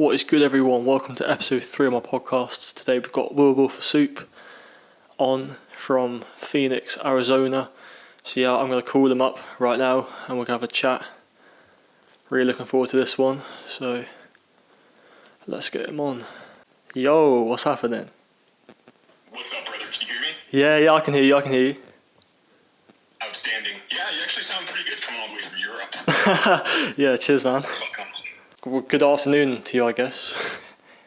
What is good, everyone? Welcome to episode 3 of my podcast. Today we've got WillBallForSoup on from Phoenix, Arizona. So yeah, I'm going to call them up right now and we're going to have a chat. Really looking forward to this one. So let's get him on. Yo, what's happening? What's up, brother? Can you hear me? Yeah, I can hear you. Outstanding. Yeah, you actually sound pretty good coming all the way from Europe. Yeah, cheers, man. That's what comes. Well, good afternoon to you, I guess.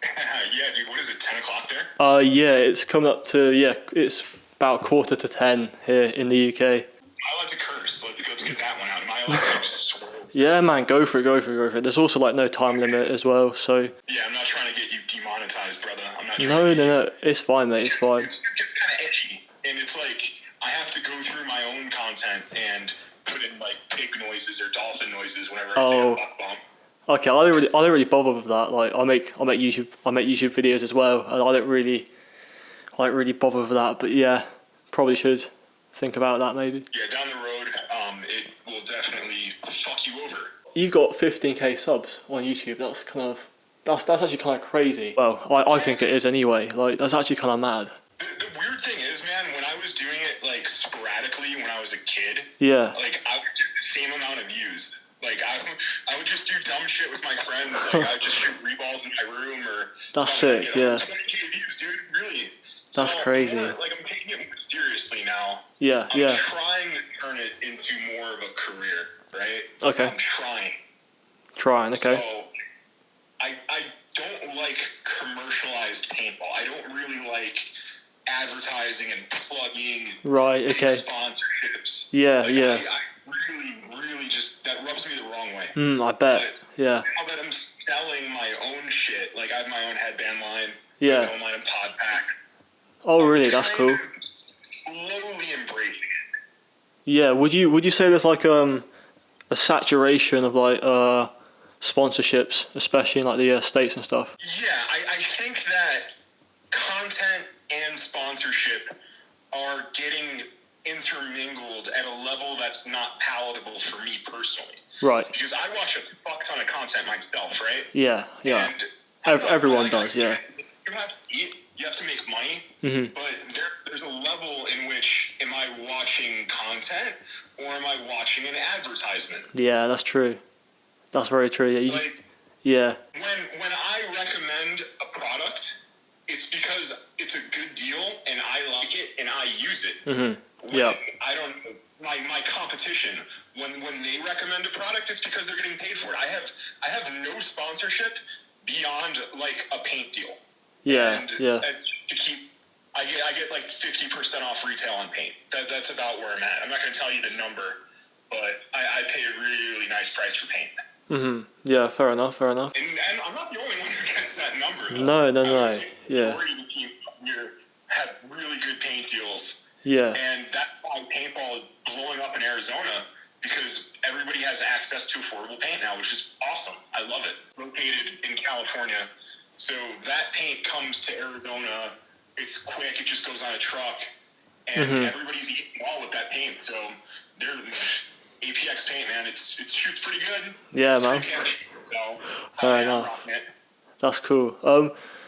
Yeah, dude, what is it, 10 o'clock there? Yeah, it's coming up to, it's about 9:45 here in the UK. Am I allowed to curse? Let's get that one out. Am I allowed to swear? Yeah, man, go for it. There's also like no time limit as well, so. Yeah, I'm not trying to get you demonetized, brother. I'm not trying No, it's fine, mate, it's fine. It gets kind of edgy, and it's like, I have to go through my own content and put in like pig noises or dolphin noises whenever I say a buck bump. Okay, I don't really bother with that. Like I make YouTube videos as well, and I don't really bother with that. But yeah, probably should think about that maybe. Yeah, down the road, it will definitely fuck you over. You've got 15k subs on YouTube. That's actually kind of crazy. Well, I think it is anyway. Like that's actually kind of mad. The weird thing is, man, when I was doing it like sporadically when I was a kid, yeah, like I would get the same amount of views. Like I would just do dumb shit with my friends. Like I would just shoot reballs in my room or. That's something. sick. Yeah. 20k views, dude. Really. That's so, crazy. I'm taking it more seriously now. Yeah. I'm trying to turn it into more of a career, right? Okay. I'm trying. Okay. So I don't like commercially paintball. I don't really like advertising and plugging. Right. Okay. Sponsorships. Yeah. I really just, that rubs me the wrong way. I bet. Yeah. Now that I'm selling my own shit, like I have my own headband line, Yeah. my own line and pod pack. Oh, really? That's cool. Slowly embracing it. Yeah. Would you say there's like a saturation of like sponsorships, especially in like the States and stuff? Yeah, I think that content and sponsorship are getting intermingled at a level that's not palatable for me personally. Right. Because I watch a fuck ton of content myself, right? Yeah. And Everyone does, yeah. You have to eat, you have to make money, but there's a level in which am I watching content or am I watching an advertisement? Yeah, that's true. That's very true. Yeah. When I recommend a product, it's because it's a good deal and I like it and I use it. Yeah. I don't. My competition when they recommend a product, it's because they're getting paid for it. I have no sponsorship beyond like a paint deal. Yeah. And Yeah. To keep, I get like 50% off retail on paint. That's about where I'm at. I'm not going to tell you the number, but I pay a really nice price for paint. Yeah. Fair enough. And I'm not the only one who gets that number. Though. No. Yeah. Majority of the team here have really good paint deals. Yeah. And that's why paintball is blowing up in Arizona, because everybody has access to affordable paint now, which is awesome. I love it. Located in California. So that paint comes to Arizona. It's quick. It just goes on a truck. And everybody's eating well with that paint. So they're APX paint, man. It shoots pretty good. Yeah, man. So, Fair enough. That's cool.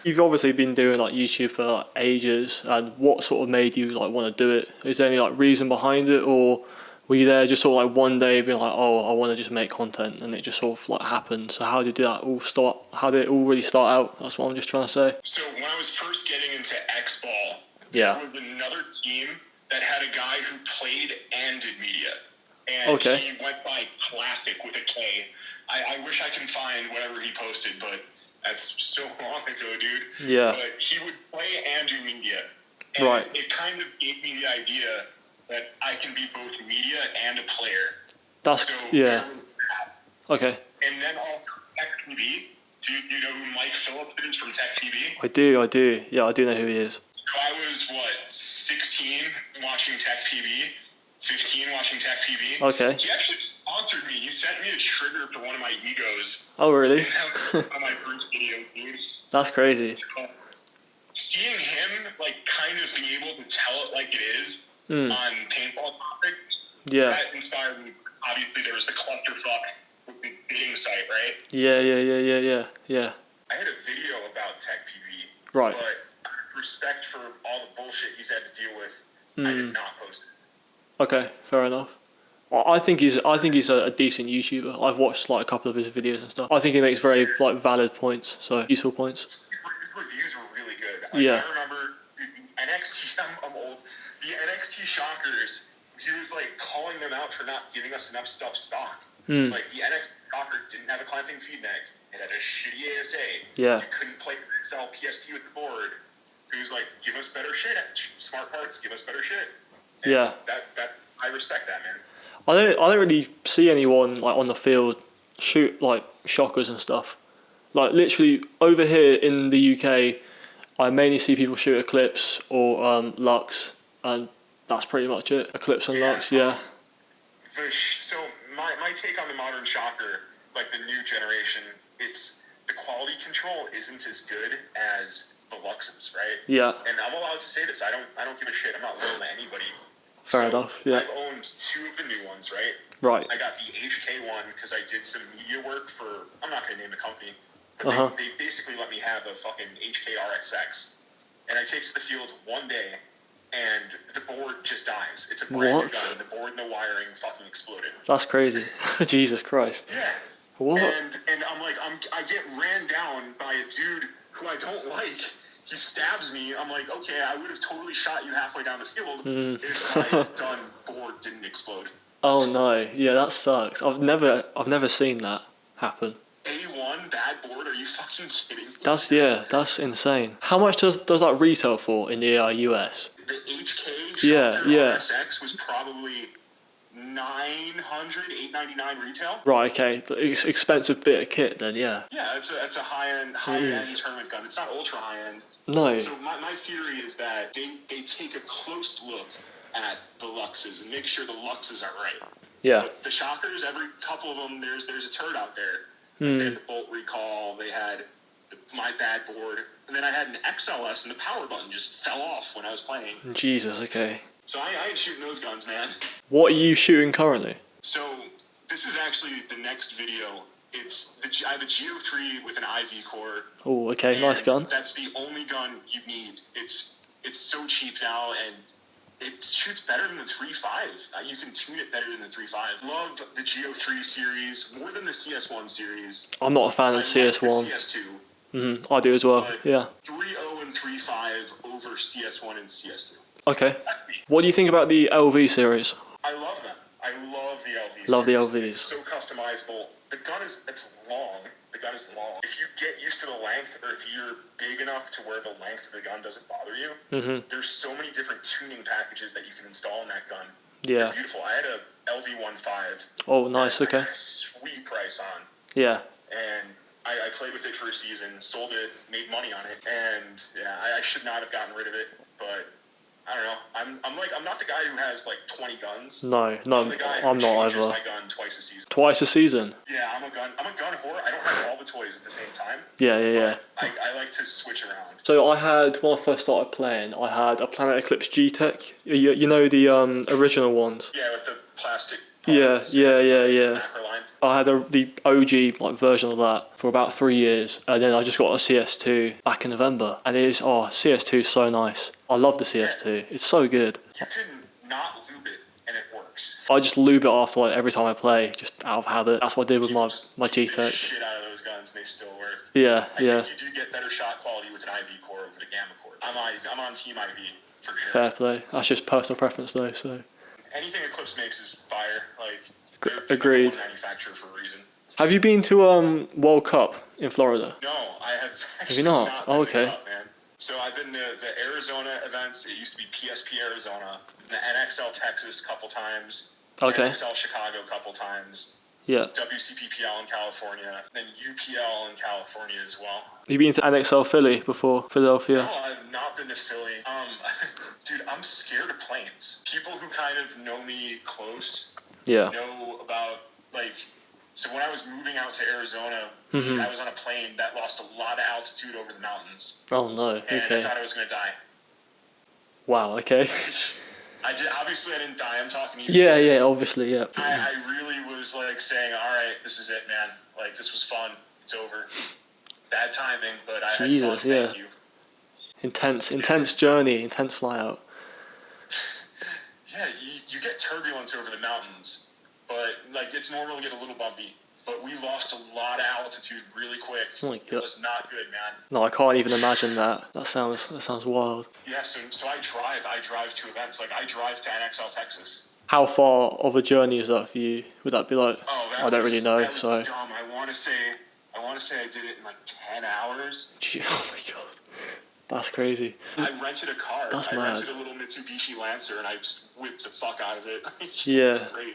You've obviously been doing like YouTube for like ages, and what sort of made you like want to do it? Is there any like reason behind it, or were you there just sort of like one day being like, oh, I want to just make content, and it just sort of like happened? So how did that all start? How did it all really start out? That's what I'm just trying to say. So when I was first getting into X-Ball, there was another team that had a guy who played and did media. And he went by Classic with a K. I wish I can find whatever he posted, but that's so long ago, dude. Yeah. But he would play and do media. And it kind of gave me the idea that I can be both media and a player. Okay. And then also Tech TV. Do you know who Mike Phillips is from Tech TV? I do. Yeah, I do know who he is. So I was, 16 watching Tech TV, 15 watching Tech TV. Okay. He actually sponsored me. He sent me a trigger for one of my egos. Oh, really? On my first video, dude. That's crazy. So, seeing him, kind of being able to tell it like it is on paintball topics, that inspired me. Obviously, there was the clusterfuck with the bidding site, right? Yeah. I had about Tech PB. Right. But respect for all the bullshit he's had to deal with, I did not post it. Okay, fair enough. I think he's a decent YouTuber. I've watched like a couple of his videos and stuff. I think he makes very like valid points, so useful points. His reviews were really good. Yeah. I remember NXT. I'm old. The NXT Shockers. He was like calling them out for not giving us enough stuff stock. Like the NXT Shocker didn't have a clamping feed neck. It had a shitty ASA. Yeah. You couldn't play XL PSP with the board. He was like, give us better shit. Smart parts. Give us better shit. And yeah. That I respect that, man. I don't really see anyone like on the field shoot like shockers and stuff. Like literally over here in the UK, I mainly see people shoot Eclipse or Lux, and that's pretty much it. Eclipse and Lux, yeah. So my take on the modern shocker, like the new generation, it's the quality control isn't as good as the Luxes, right? Yeah. And I'm allowed to say this. I don't give a shit. I'm not loyal to anybody. Fair enough. Yeah. I've owned 2 of the new ones, right? Right. I got the HK one because I did some media work for. I'm not going to name the company, but they basically let me have a fucking HK RXX, and I take it to the field one day, and the board just dies. It's a brand new gun. The board and the wiring fucking exploded. That's crazy. Jesus Christ. Yeah. What? And I'm like, I get ran down by a dude who I don't like. He stabs me. I'm like, okay, I would have totally shot you halfway down the field if my gun board didn't explode. Oh no, yeah, that sucks. I've never seen that happen. A1 bad board? Are you fucking kidding me? That's insane. How much does that retail for in the US? The HK Yeah. RSX was probably $900, $899 retail. Right, okay. Expensive bit of kit then, yeah. Yeah, it's a high-end tournament gun. It's not ultra high-end. No. So my theory is that they take a close look at the Luxes and make sure the Luxes are right. Yeah. But the Shockers, every couple of them, there's a turd out there. They had the bolt recall. They had my bad board. And then I had an XLS and the power button just fell off when I was playing. Jesus, okay. So I ain't shooting those guns, man. What are you shooting currently? So this is actually the next video. I have a G03 with an IV core. Oh, okay, nice gun. That's the only gun you need. It's so cheap now, and it shoots better than the 3.5. You can tune it better than the 3.5. Love the G03 series more than the CS1 series. I'm not a fan of CS1. Like CS2. I do as well. But Yeah. 3.0 and 3.5 over CS1 and CS2. Okay. That's me. What do you think about the LV series? I love them. I love the LV. Love series. the LVs. It's so customizable. The gun it's long. The gun is long. If you get used to the length, or if you're big enough to where the length of the gun doesn't bother you, there's so many different tuning packages that you can install in that gun. Yeah. They're beautiful. I had a LV-15. Oh, nice. Okay. Sweet price on. Yeah. And I played with it for a season, sold it, made money on it, and yeah, I should not have gotten rid of it, but I don't know. I'm not the guy who has like 20 guns. No, I'm the guy who I'm not changes either. my gun twice a season. Twice a season? Yeah, I'm a gun whore. I don't have all the toys at the same time. Yeah. I like to switch around. So I had, when I first started playing, I had a Planet Eclipse G-Tech. You know the original ones? Yeah, with the plastic parts. Yeah. Macroline. I had the OG like version of that for about 3 years, and then I just got a CS2 back in November, and CS2 is so nice. I love the CS2. It's so good. You can not lube it and it works. I just lube it after like every time I play, just out of habit. That's what I did with my Keep the G-Tech. shit out of those guns, and they still work. Yeah. I think you do get better shot quality with an IV core over the Gamma core. I'm on Team IV for sure. Fair play. That's just personal preference though. So. Anything Eclipse makes is fire. Like they're agreed. the manufacturer for a reason. Have you been to World Cup in Florida? No, I have. Have you not? Been okay. Cup, man. So I've been to the Arizona events. It used to be PSP Arizona, the NXL Texas a couple times. Okay. NXL Chicago a couple times. Yeah. WCPPL in California, then UPL in California as well. You been to NXL Philly before, Philadelphia? No, I've not been to Philly. Dude, I'm scared of planes. People who kind of know me close know about, like, so when I was moving out to Arizona, I was on a plane that lost a lot of altitude over the mountains. Oh no, and okay. I thought I was going to die. Wow, okay. Obviously I didn't die, I'm talking to you. Yeah, obviously, yeah. I really was like saying, alright, this is it, man. Like, this was fun. It's over. bad timing, but I Jesus, had fun. yeah. Thank you. Intense journey, intense fly out. Yeah, you get turbulence over the mountains, but like it's normal to get a little bumpy. But we lost a lot of altitude really quick. Oh my It God. was not good, man. No, I can't even imagine that. That sounds wild. Yeah, so I drive to events. Like I drive to NXL Texas. How far of a journey is that for you? Would that be like? Oh, I don't really know. That was So. dumb. I want to say I did it in like 10 hours. Oh my God. That's crazy. I rented a car. That's I mad. rented a little Mitsubishi Lancer and I just whipped the fuck out of it. Yeah. It's great.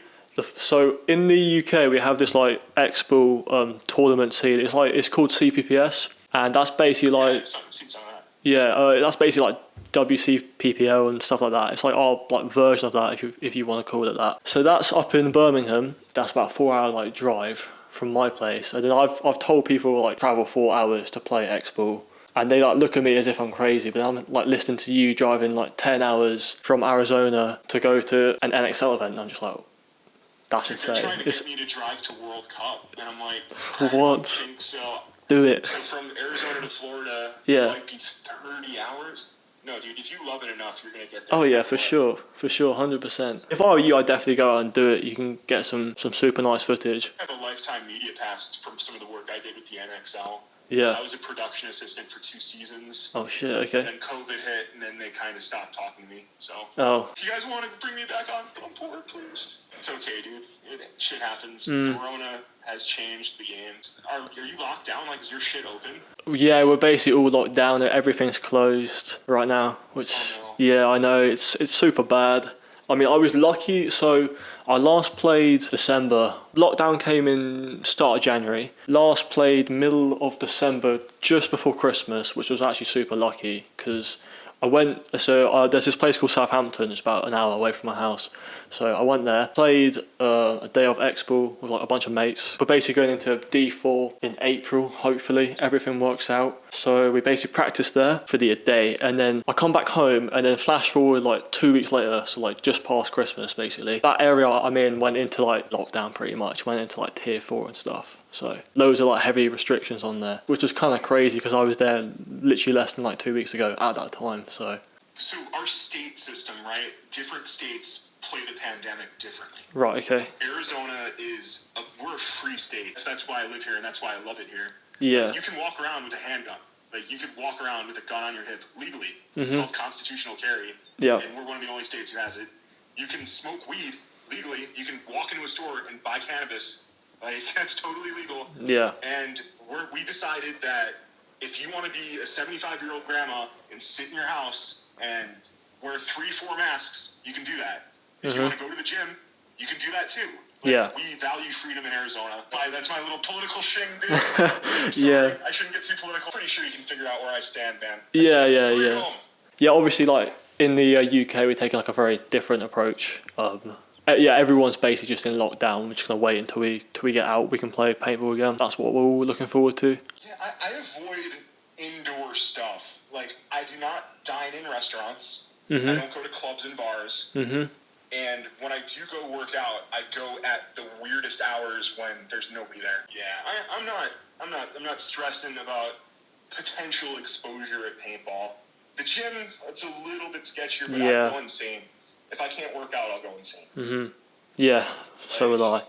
So in the UK we have this like Expo tournament scene. It's called CPPS, and that's basically like Seen some of that. that's basically like WCPPL and stuff like that. It's like our like version of that if you want to call it that. So that's up in Birmingham. That's about a 4 hour like drive from my place, and then I've told people like travel 4 hours to play Expo. And they like look at me as if I'm crazy, but I'm like listening to you driving like 10 hours from Arizona to go to an NXL event. And I'm just like, that's insane. They're trying to get me to drive to World Cup, and I'm like, I What? don't think so. Do it. So from Arizona to Florida, Yeah. it might be 30 hours. No, dude, if you love it enough, you're gonna get there. Oh yeah, for sure, 100%. If I were you, I'd definitely go out and do it. You can get some super nice footage. I have a lifetime media pass from some of the work I did with the NXL. Yeah. I was a production assistant for 2 seasons. Oh shit. Okay. And then COVID hit, and then they kind of stopped talking to me. So. Oh. If you guys want to bring me back on board, please. It's okay, dude. Shit happens. Mm. Corona has changed the games. Are you locked down? Like, is your shit open? Yeah, we're basically all locked down. Everything's closed right now. Which Oh, no. yeah, I know it's super bad. I mean, I was lucky. So I last played December. Lockdown came in start of January. Last played middle of December, just before Christmas, which was actually super lucky because I went. So there's this place called Southampton. It's about an hour away from my house. So I went there, played a day of Expo with like a bunch of mates. We're basically going into D4 in April. Hopefully everything works out. So we basically practiced there for a day, and then I come back home, and then flash forward like 2 weeks later, so like just past Christmas basically. That area I'm in went into like lockdown pretty much. Went into like tier 4 and stuff. So loads of like heavy restrictions on there, which is kind of crazy because I was there literally less than like 2 weeks ago at that time. So our state system, right? Different states play the pandemic differently. right, okay. Arizona we're a free state. So that's why I live here, and that's why I love it here. Yeah. You can walk around with a handgun. Like, you could walk around with a gun on your hip legally. It's called constitutional carry. Yeah. And we're one of the only states who has it. You can smoke weed legally. You can walk into a store and buy cannabis. Like, that's totally legal. Yeah. And we decided that if you want to be a 75-year-old grandma and sit in your house and wear 3-4 masks, you can do that. If you want to go to the gym, you can do that too. Like, Yeah. We value freedom in Arizona. That's my little political shing, dude. Yeah. I shouldn't get too political. Pretty sure you can figure out where I stand, man. Yeah. Yeah, obviously, like in the UK, we're taking like a very different approach. Yeah, everyone's basically just in lockdown. We're just gonna wait until we get out. We can play paintball again. That's what we're all looking forward to. Yeah, I avoid indoor stuff. Like, I do not dine in restaurants. I don't go to clubs and bars. And when I do go work out, I go at the weirdest hours when there's nobody there. Yeah, I'm not stressing about potential exposure at paintball. The gym, it's a little bit sketchier, but Yeah. I'll go insane. If I can't work out, I'll go insane. Yeah, so will I.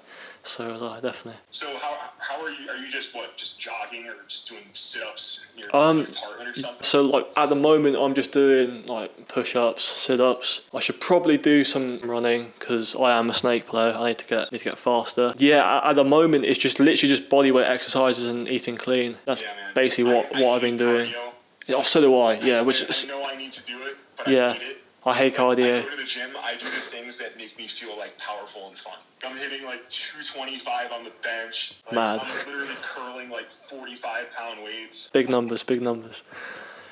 Definitely. So how are you? Are you just jogging or just doing sit-ups in your apartment or something? So like at the moment, I'm just doing like push-ups, sit-ups. I should probably do some running because I am a snake player. I need to get faster. Yeah, at the moment, it's just literally just bodyweight exercises and eating clean. That's basically what I've been doing. Cardio. Yeah, so do I. Yeah, I which know I need to do it, but yeah. I hate it. I hate cardio. I go to the gym, I do the things that make me feel like powerful and fun. I'm hitting like 225 on the bench. Like, Mad. I'm literally curling like 45-pound weights. Big numbers.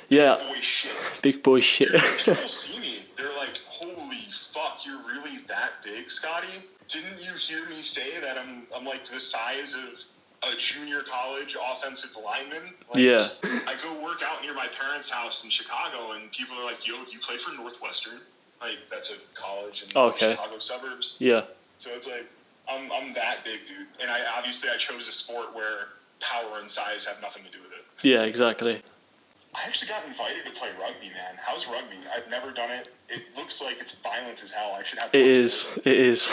Yeah. Boy shit. Big boy shit. Dude, people see me, they're like, holy fuck, you're really that big, Scotty? Didn't you hear me say that I'm like the size of a junior college offensive lineman? Like, Yeah. I go work out near my parents' house in Chicago, and people are like, yo, do you play for Northwestern? Like, that's a college in the Chicago suburbs. Yeah. So it's like, I'm that big, dude. And I chose a sport where power and size have nothing to do with it. Yeah, exactly. I actually got invited to play rugby, man. How's rugby? I've never done it. It looks like it's violent as hell. I should have. It is.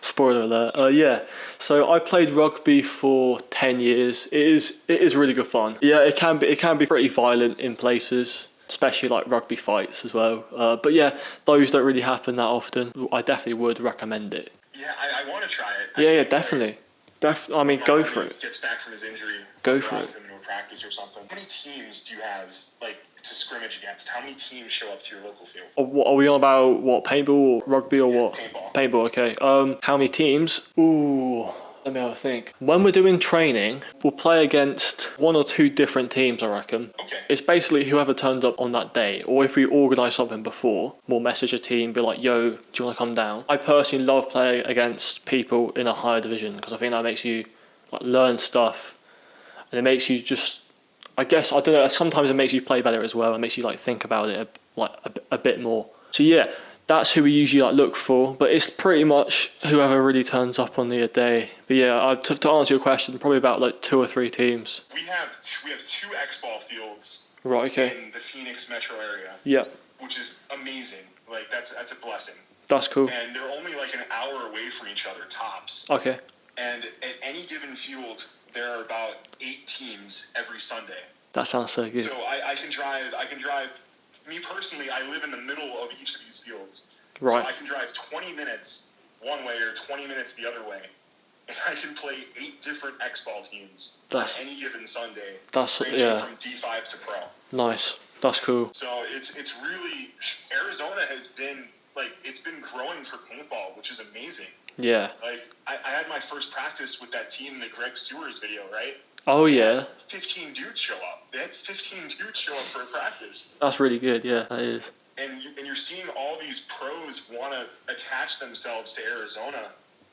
Spoiler alert. Yeah. So I played rugby for 10 years. It is really good fun. Yeah, it can be pretty violent in places, especially like rugby fights as well. But yeah, those don't really happen that often. I definitely would recommend it. Yeah, I want to try it. Yeah, definitely. I mean, go for it. Gets back from his injury. Go for it. Him into a practice or something. How many teams do you have to scrimmage against? How many teams show up to your local field? What are we on about? What, paintball or rugby or what? Paintball. Paintball. Okay. How many teams? Ooh. Let me have a think. When we're doing training, we'll play against 1 or 2 different teams, I reckon. Okay. It's basically whoever turns up on that day, or if we organise something before, we'll message a team, be like, yo, do you want to come down? I personally love playing against people in a higher division because I think that makes you learn stuff, and it makes you just, I guess, I don't know, sometimes it makes you play better as well. It makes you think about it a bit more. So yeah, that's who we usually look for, but it's pretty much whoever really turns up on the day. But yeah, to answer your question, probably about 2 or 3 teams. We have 2 X-ball fields. Right. Okay. In the Phoenix metro area. Yeah. Which is amazing. That's a blessing. That's cool. And they're only an hour away from each other tops. Okay. And at any given field, there are about 8 teams every Sunday. That sounds so good. So I can drive. Me personally, I live in the middle of each of these fields. Right. So I can drive 20 minutes one way or 20 minutes the other way. And I can play 8 different X-ball teams on any given Sunday. Ranging from D5 to Pro. Nice. That's cool. So it's really, Arizona has been, it's been growing for paintball, which is amazing. Yeah. I had my first practice with that team in the Greg Sewers video, right? Oh, yeah. 15 dudes show up. They had 15 dudes show up for a practice. That's really good, yeah, that is. And you're seeing all these pros want to attach themselves to Arizona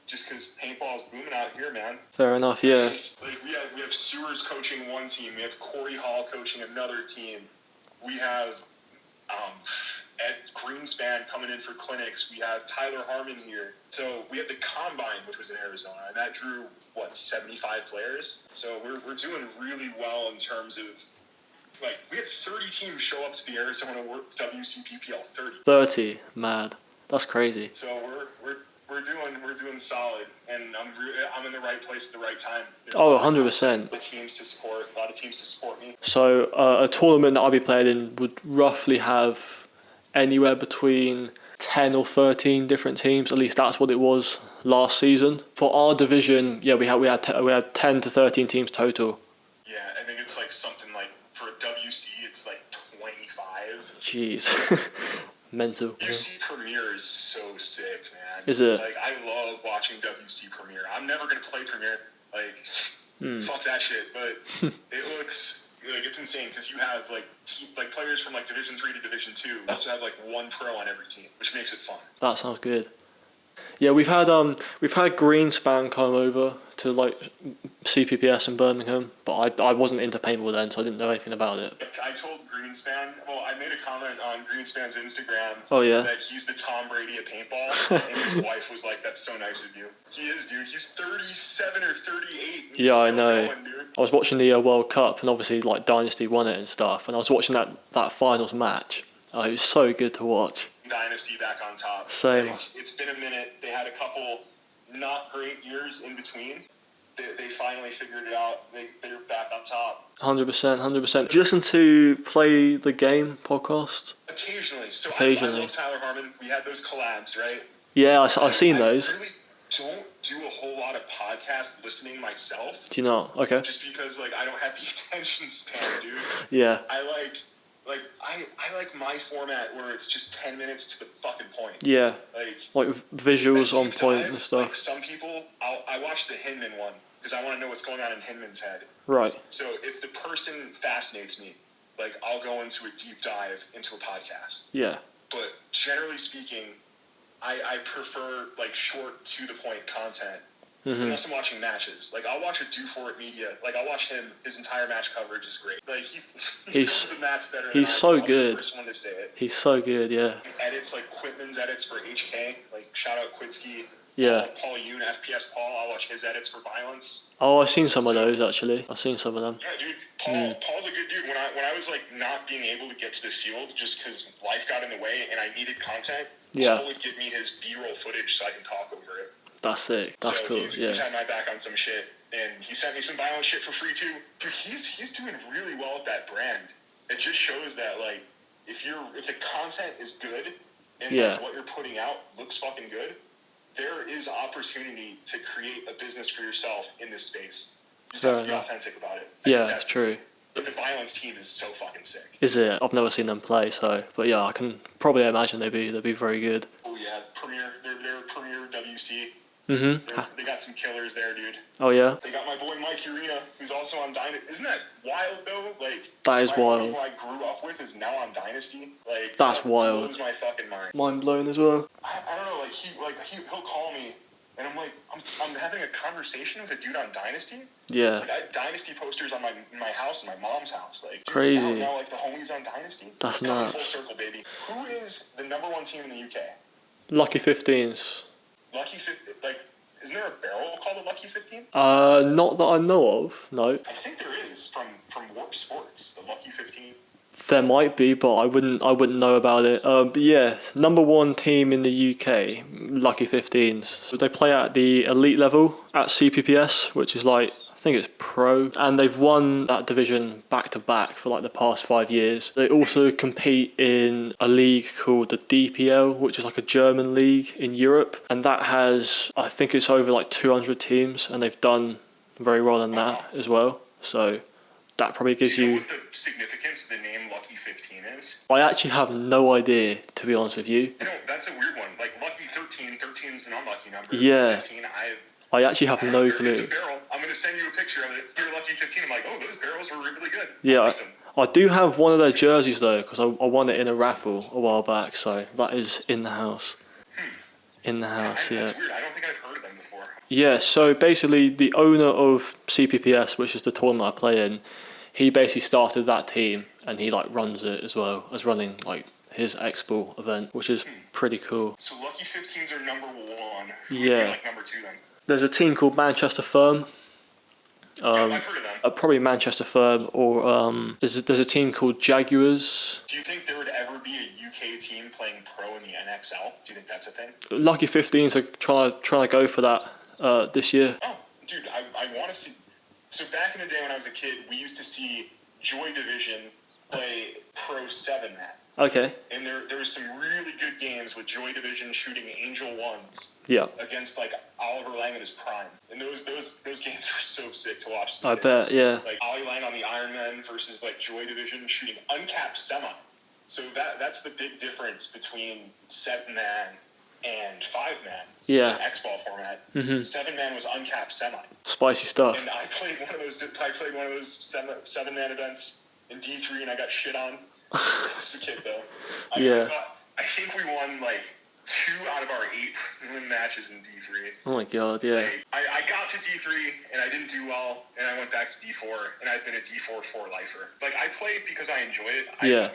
just because paintball's booming out here, man. Fair enough, yeah. We have Sewers coaching one team. We have Corey Hall coaching another team. We have Ed Greenspan coming in for clinics. We have Tyler Harmon here. So we have the Combine, which was in Arizona, and that drew, 75 players? So we're doing really well in terms of, we had 30 teams show up to the Arizona WCPPL, 30. 30, mad. That's crazy. So we're doing solid, and I'm in the right place at the right time. There's 100%. A lot of teams to support me. So a tournament that I'll be playing in would roughly have anywhere between 10 or 13 different teams. At least that's what it was last season. For our division, yeah, we had 10 to 13 teams total. Yeah, I think it's something for a WC, it's 25. Jeez. Mental. WC Premier is so sick, man. Is it? I love watching WC Premier. I'm never gonna play Premier. Fuck that shit. But it looks it's insane because you have players from Division 3 to Division 2. You also have 1 pro on every team, which makes it fun. That sounds good. Yeah, we've had Greenspan come over to CPPS in Birmingham, but I wasn't into paintball then, so I didn't know anything about it. I told Greenspan, I made a comment on Greenspan's Instagram. Oh yeah. That he's the Tom Brady of paintball, and his wife was like, "That's so nice of you." He is, dude. He's 37 or 38. Yeah, I know. I was watching the World Cup, and obviously Dynasty won it and stuff, and I was watching that finals match. It was so good to watch. Dynasty back on top. Same. It's been a minute. They had a couple not great years in between. They finally figured it out. They're back on top. 100%. Do you listen to Play the Game podcast? Occasionally. So Occasionally. I love Tyler Harmon. We had those collabs, right? Yeah, I've seen those. I really don't do a whole lot of podcast listening myself. Do you not? Okay. Just because I don't have the attention span, dude. Yeah. I like my format where it's just 10 minutes to the fucking point. Yeah. Visuals on point and stuff. Some people, I watch the Hinman one because I want to know what's going on in Hinman's head. Right. So if the person fascinates me, I'll go into a deep dive into a podcast. Yeah. But generally speaking, I prefer short to the point content. Mm-hmm. Unless I'm watching matches. I'll watch a Do For It Media. I'll watch him. His entire match coverage is great. He films a match better than he's so good. I'm the first one to say it. He's so good, yeah. He edits, Quitman's edits for HK. Shout out Quitsky. Yeah. Paul Yoon, FPS Paul. I'll watch his edits for violence. Oh, I've seen some of those actually. I've seen some of them. Yeah, dude. Paul's a good dude. When I was like not being able to get to the field just because life got in the way and I needed content, Yeah. Paul would give me his B-roll footage so I can talk over it. That's sick. That's cool. He's had my back on some shit, and he sent me some violent shit for free too. Dude, he's doing really well with that brand. It just shows that like if the content is good and like, what you're putting out looks fucking good, there is opportunity to create a business for yourself in this space. You just have to be authentic about it. That's true. But the violence team is so fucking sick. Is it? I've never seen them play, but yeah, I can probably imagine they'd be very good. Oh yeah, they're Premier WC. Mm-hmm. They got some killers there, dude. Oh yeah. They got my boy Mike Urena, who's also on Dynasty. Isn't that wild though? Like that is wild. Who I grew up with is now on Dynasty. Like that's wild. Blows my fucking mind. Mind blown as well. I don't know. He'll call me, and I'm like, I'm having a conversation with a dude on Dynasty. Yeah. Like I had Dynasty posters on my house and my mom's house. Like dude, crazy. Now like the homies on Dynasty. That's nuts. Full circle, baby. Who is the number one team in the UK? Lucky 15s. Lucky 15. Like. Isn't there a barrel called a Lucky 15? Not that I know of, no. I think there is from Warp Sports, the Lucky 15. There might be, but I wouldn't know about it. But yeah, number one team in the UK, Lucky 15s. So they play at the elite level at CPPS, which is like, I think it's pro, and they've won that division back to back for like the past 5 years. They also compete in a league called the DPL, which is like a German league in Europe, and that has, I think it's over like 200 teams, and they've done very well in that as well. So that probably gives you. Do you know what the significance of the name Lucky 15 is? I actually have no idea, to be honest with you. I know, that's a weird one. Like Lucky 13 is an unlucky number. Yeah. 15, I actually have no clue. There's a barrel. I'm going to send you a picture of it. You're Lucky 15. I'm like, oh, those barrels were really good. Yeah, I do have one of their jerseys though, because I won it in a raffle a while back, so that is in the house. In the house, yeah. That's weird. I don't think I've heard of them before. Yeah, so basically the owner of CPPS, which is the tournament I play in, he basically started that team, and he like runs it as well as running like his X-Ball event, which is pretty cool. So Lucky 15s are number one. Yeah. Like number two then? There's a team called Manchester Firm. I've heard of them. Probably Manchester Firm, or there's a team called Jaguars. Do you think there would ever be a UK team playing pro in the NXL? Do you think that's a thing? Lucky 15s are trying to go for that this year. Oh, dude, I want to see. So back in the day when I was a kid, we used to see Joy Division play Pro 7-man. Okay. And there was some really good games with Joy Division shooting Angel 1s. Yeah. Against like Oliver Lang in his prime. And those games were so sick to watch. I bet, yeah. Like Ollie Lang on the Ironman versus like Joy Division shooting uncapped semi. So that's the big difference between 7-man and 5-man. Yeah. In the X-Ball format. 7-man was uncapped semi. Spicy stuff. And I played one of those 7-man events in D3 and I got shit on. I was a kid though. I think we won like 2 out of our 8 win matches in D3. Oh my god, yeah. Like, I got to D3 and I didn't do well, and I went back to D4, and I've been a D4 for lifer. Like I played because I enjoy it.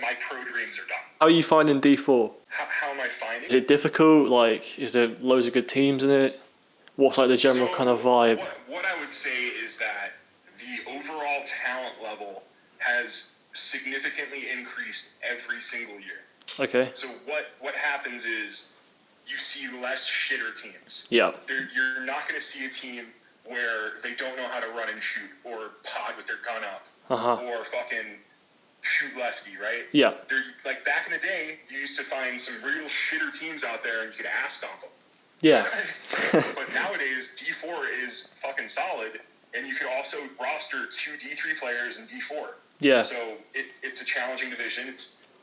My pro dreams are done. How are you finding D4? How am I finding? Is it difficult? Like, is there loads of good teams in it? What's like the general kind of vibe? What I would say is that the overall talent level has significantly increased every single year. Okay. So what happens is you see less shitter teams. Yeah. You're not going to see a team where they don't know how to run and shoot or pod with their gun up or fucking shoot lefty, right? Yeah. They're like back in the day, you used to find some real shitter teams out there and you could ass stomp them. Yeah. But nowadays, D4 is fucking solid, and you could also roster 2 D3 players in D4. Yeah. So it's a challenging division.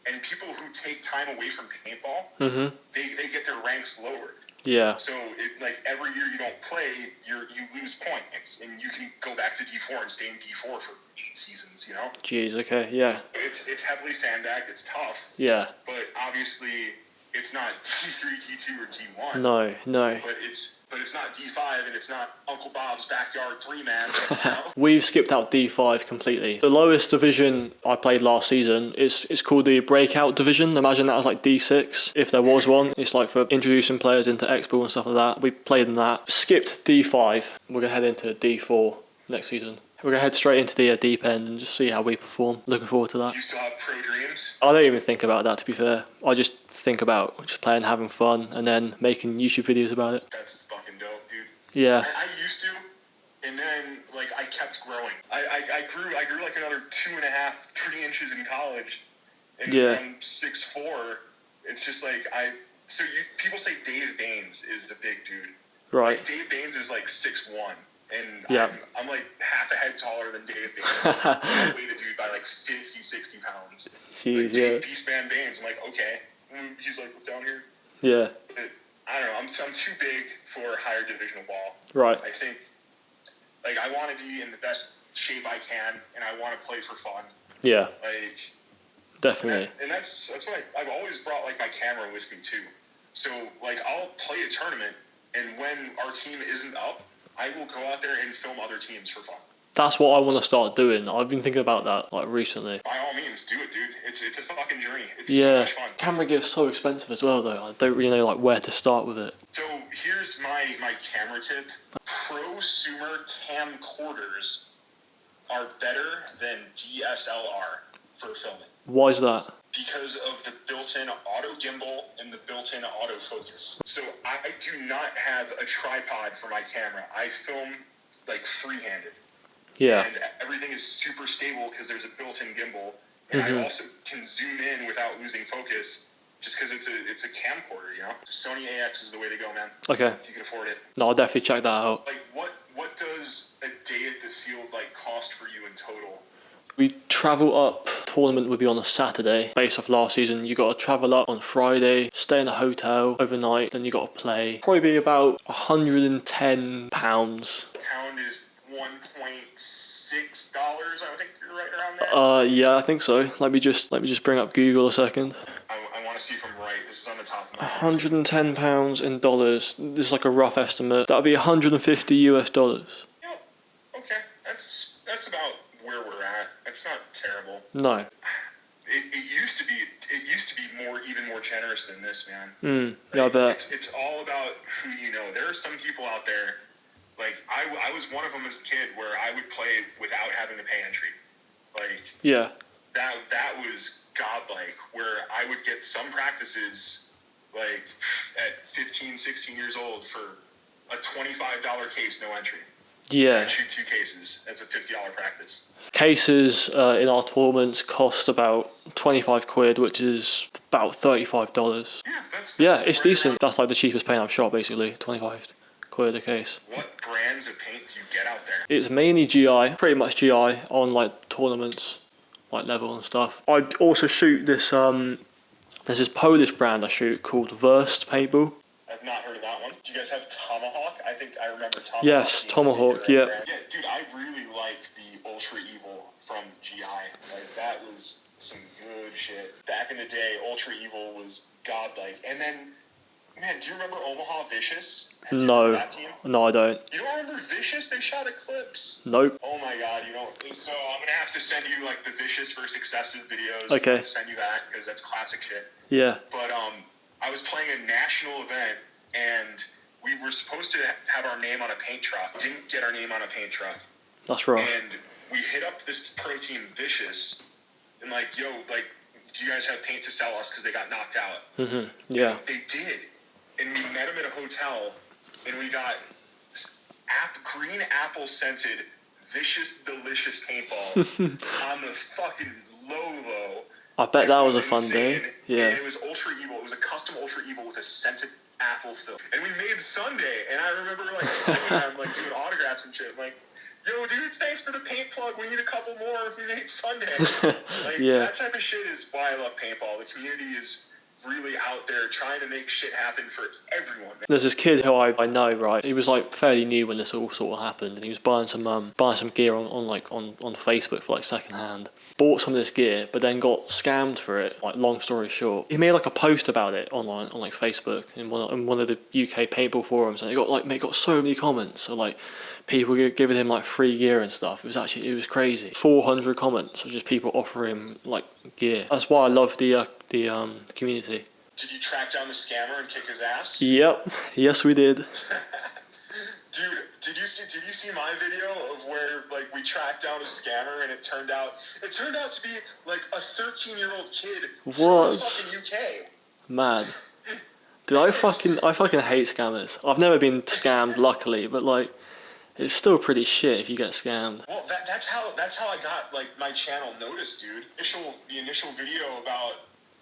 And people who take time away from paintball, they get their ranks lowered. Yeah. So like every year you don't play, you lose points, and you can go back to D4 and stay in D4 for 8 seasons. You know. Jeez. Okay. Yeah. It's heavily sandbagged. It's tough. Yeah. But obviously, it's not D3, D2, or D1. No. But it's not D5, and it's not Uncle Bob's backyard 3-man. You know? We've skipped out D5 completely. The lowest division I played last season is called the Breakout Division. Imagine that was like D6, if there was one. It's like for introducing players into X-Ball and stuff like that. We played in that. Skipped D5. We're going to head into D4 next season. We're going to head straight into the deep end and just see how we perform. Looking forward to that. Do you still have pro dreams? I don't even think about that, to be fair. I just think about just playing, having fun, and then making YouTube videos about it. That's fucking dope, dude. Yeah. I used to, and then like I kept growing. I grew like another 2.5, 3 inches in college, and I'm 6'4". It's just like people say Dave Baines is the big dude. Right. Like, Dave Baines is like 6'1", and yeah. I'm like half a head taller than Dave Baines. I weigh the dude by like 50, 60 pounds. Jeez, like, Dave Beastman Baines. I'm like, okay. And he's like, down here. Yeah. But I don't know. I'm too big for higher divisional ball. Right. I think, like, I want to be in the best shape I can, and I want to play for fun. Yeah. Like, definitely. And that's what I've always brought, like, my camera with me too. So like, I'll play a tournament, and when our team isn't up, I will go out there and film other teams for fun. That's what I want to start doing. I've been thinking about that like recently. By all means, do it, dude. It's a fucking journey. It's so much fun. Camera gear's so expensive as well, though. I don't really know like where to start with it. So here's my camera tip. Prosumer camcorders are better than DSLR for filming. Why is that? Because of the built-in auto gimbal and the built-in autofocus. So I do not have a tripod for my camera. I film like freehanded. Yeah. And everything is super stable because there's a built-in gimbal. And I also can zoom in without losing focus just because it's a camcorder, you know? Sony AX is the way to go, man. Okay. If you can afford it. No, I'll definitely check that out. Like, what does a day at the field like cost for you in total? We travel up. Tournament would be on a Saturday. Based off last season, you got to travel up on Friday, stay in a hotel overnight, then you got to play. Probably be about £110. Pound is $1.6. I think you're right around there. Yeah, I think so. Let me just bring up Google a second. I want to see if I'm right. This is on the top of my head. £110 in dollars. This is like a rough estimate. That'd be $150 US. Yeah. Okay. That's about where we're at. It's not terrible. No. It used to be even more generous than this, Yeah, man. I Like, bet. It's all about who you know. There are some people out there. Like, I was one of them as a kid where I would play without having to pay entry. Like, yeah. That was godlike, where I would get some practices, like, at 15, 16 years old for a $25 case, no entry. Yeah. I'd shoot 2 cases. That's a $50 practice. Cases in our tournaments cost about 25 quid, which is about $35. Yeah, that's Yeah, it's right decent. around. That's like the cheapest paint I've shot, basically. 25 quid a case. What brands of paint do you get out there? It's mainly GI, pretty much GI on like tournaments, like level and stuff. I also shoot this, there's this Polish brand I shoot called Verst Paintball. I've not heard of that one. Do you guys have Tomahawk? I think I remember Tomahawk. Yes, being Tomahawk, the yeah. brand. Yeah, dude, I really like the Ultra Evil from GI. Like, that was some good shit. Back in the day, Ultra Evil was godlike. And then, man, do you remember Omaha Vicious? Have you remember that team? No, I don't. You don't remember Vicious? They shot Eclipse. Nope. Oh my god, you don't. So I'm gonna have to send you like the Vicious versus Excessive videos. Okay. I'm gonna send you that because that's classic shit. Yeah. But I was playing a national event, and we were supposed to have our name on a paint truck. Didn't get our name on a paint truck. That's rough. And we hit up this pro team, Vicious, and like, yo, like, do you guys have paint to sell us? Because they got knocked out. Yeah. And they did. And we met them at a hotel, and we got green apple scented, vicious, delicious paintballs on the fucking low. I bet that was a fun insane. day. Yeah. And it was Ultra Evil. It was a custom Ultra Evil with a scented apple fill. And we made Sunday, and I remember like sitting there, like doing autographs and shit. Like, yo, dudes, thanks for the paint plug. We need a couple more if we made Sunday. Like, Yeah. that type of shit is why I love paintball. The community is really out there trying to make shit happen for everyone. There's this kid who I know, right? He was like fairly new when this all sort of happened, and he was buying some gear on Facebook for like second hand. Bought some of this gear, but then got scammed for it. Like, long story short, he made like a post about it online on like Facebook in one of the UK paintball forums, and it got so many comments. So like, people giving him like free gear and stuff. It was crazy. 400 comments of just people offering like gear. That's why I love the community. Did you track down the scammer and kick his ass? Yep. Yes, we did. Dude, did you see my video of where like we tracked down a scammer and it turned out to be like a 13-year-old kid What? from the fucking UK. Man. Dude, I fucking hate scammers. I've never been scammed, luckily, but like, it's still pretty shit if you get scammed. Well, that's how I got like my channel noticed, dude. The initial video about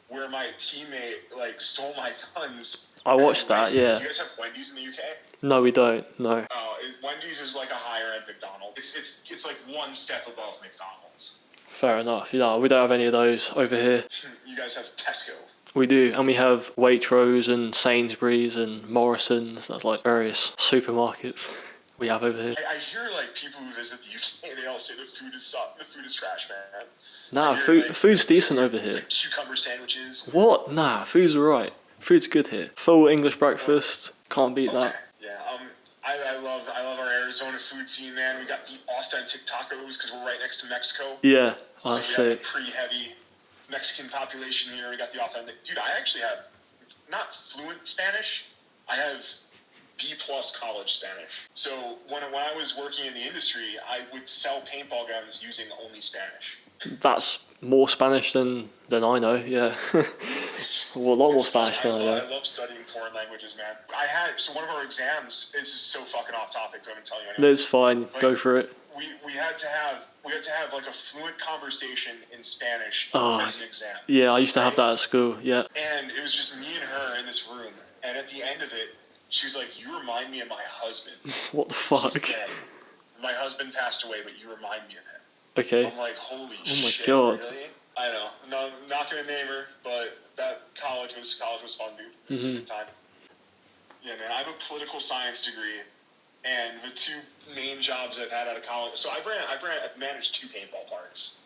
where my teammate like stole my guns. I watched that, yeah. Do you guys have Wendy's in the UK? No, we don't. No. Oh, Wendy's is like a higher end McDonald's. It's like one step above McDonald's. Fair enough. You know, we don't have any of those over here. You guys have Tesco. We do, and we have Waitrose and Sainsbury's and Morrison's. That's like various supermarkets we have over here. I hear like people who visit the UK, they all say the food is trash, man. Nah, food's decent over here. It's like cucumber sandwiches. What? Nah, food's alright. Food's good here. Full English breakfast. Can't beat that. Yeah. I love our Arizona food scene, man. We got the authentic tacos because we're right next to Mexico. Yeah, I see. So we have a pretty heavy Mexican population here. We got the authentic. Dude, I actually have not fluent Spanish. I have B+ college Spanish. So when I was working in the industry, I would sell paintball guns using only Spanish. That's more Spanish than I know, yeah. Well, a lot more Spanish than I know. I love studying foreign languages, man. So one of our exams, this is so fucking off topic, I haven't telling you anything. It's fine, go for it. We had to have like a fluent conversation in Spanish as an exam. Yeah, I used to have that at school, yeah. And it was just me and her in this room, and at the end of it, she's like, "You remind me of my husband." What the fuck? He's dead. My husband passed away, but you remind me of him. Okay. I'm like, holy shit. Oh my god. Really? I know. No, I'm not gonna name her, but that college was fun, dude. It was a good time. Yeah, man. I have a political science degree, and the two main jobs I've had out of college. So I've managed 2 paintball parks.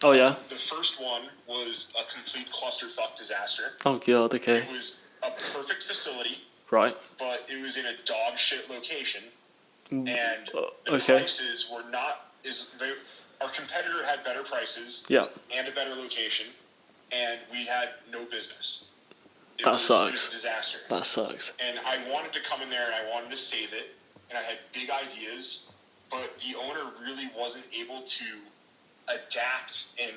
Oh yeah. The first one was a complete clusterfuck disaster. Oh god. Okay. It was a perfect facility. Right. But it was in a dog shit location, and the okay. prices were not our competitor had better prices, yeah, and a better location, and we had no business. That sucks. It was a disaster. That sucks. And I wanted to come in there and I wanted to save it, and I had big ideas, but the owner really wasn't able to adapt and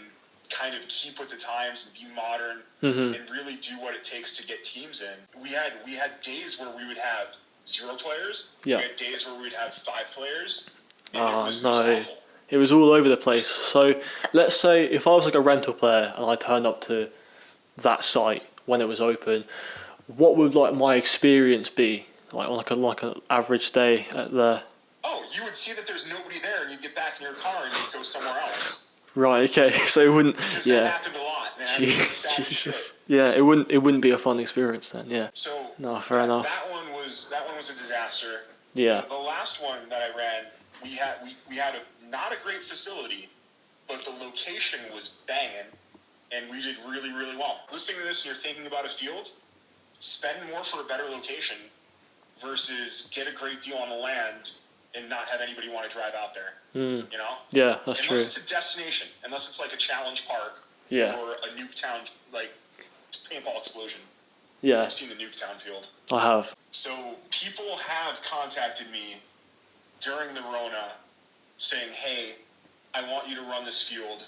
kind of keep with the times and be modern and really do what it takes to get teams in. We had days where we would have 0 players. Yeah. We had days where we'd have 5 players. Oh, no. It was awful. It was all over the place. So let's say if I was like a rental player and I turned up to that site when it was open, what would like my experience be like on like an average day at the? Oh, you would see that there's nobody there, and you'd get back in your car and you'd go somewhere else. Right. Okay. So it wouldn't. Because yeah. that happened a lot, man. Jesus. Yeah. It wouldn't be a fun experience then. Yeah. So no, fair enough. That one was a disaster. Yeah. The last one that I ran, we had not a great facility, but the location was banging, and we did really, really well. Listening to this and you're thinking about a field, spend more for a better location versus get a great deal on the land and not have anybody want to drive out there. You know? Yeah, that's true. Unless it's a destination, unless it's like a challenge park or a Nuketown, like paintball explosion. Yeah. I've seen the Nuketown field. I have. So people have contacted me during the Rona saying, "Hey, I want you to run this field,"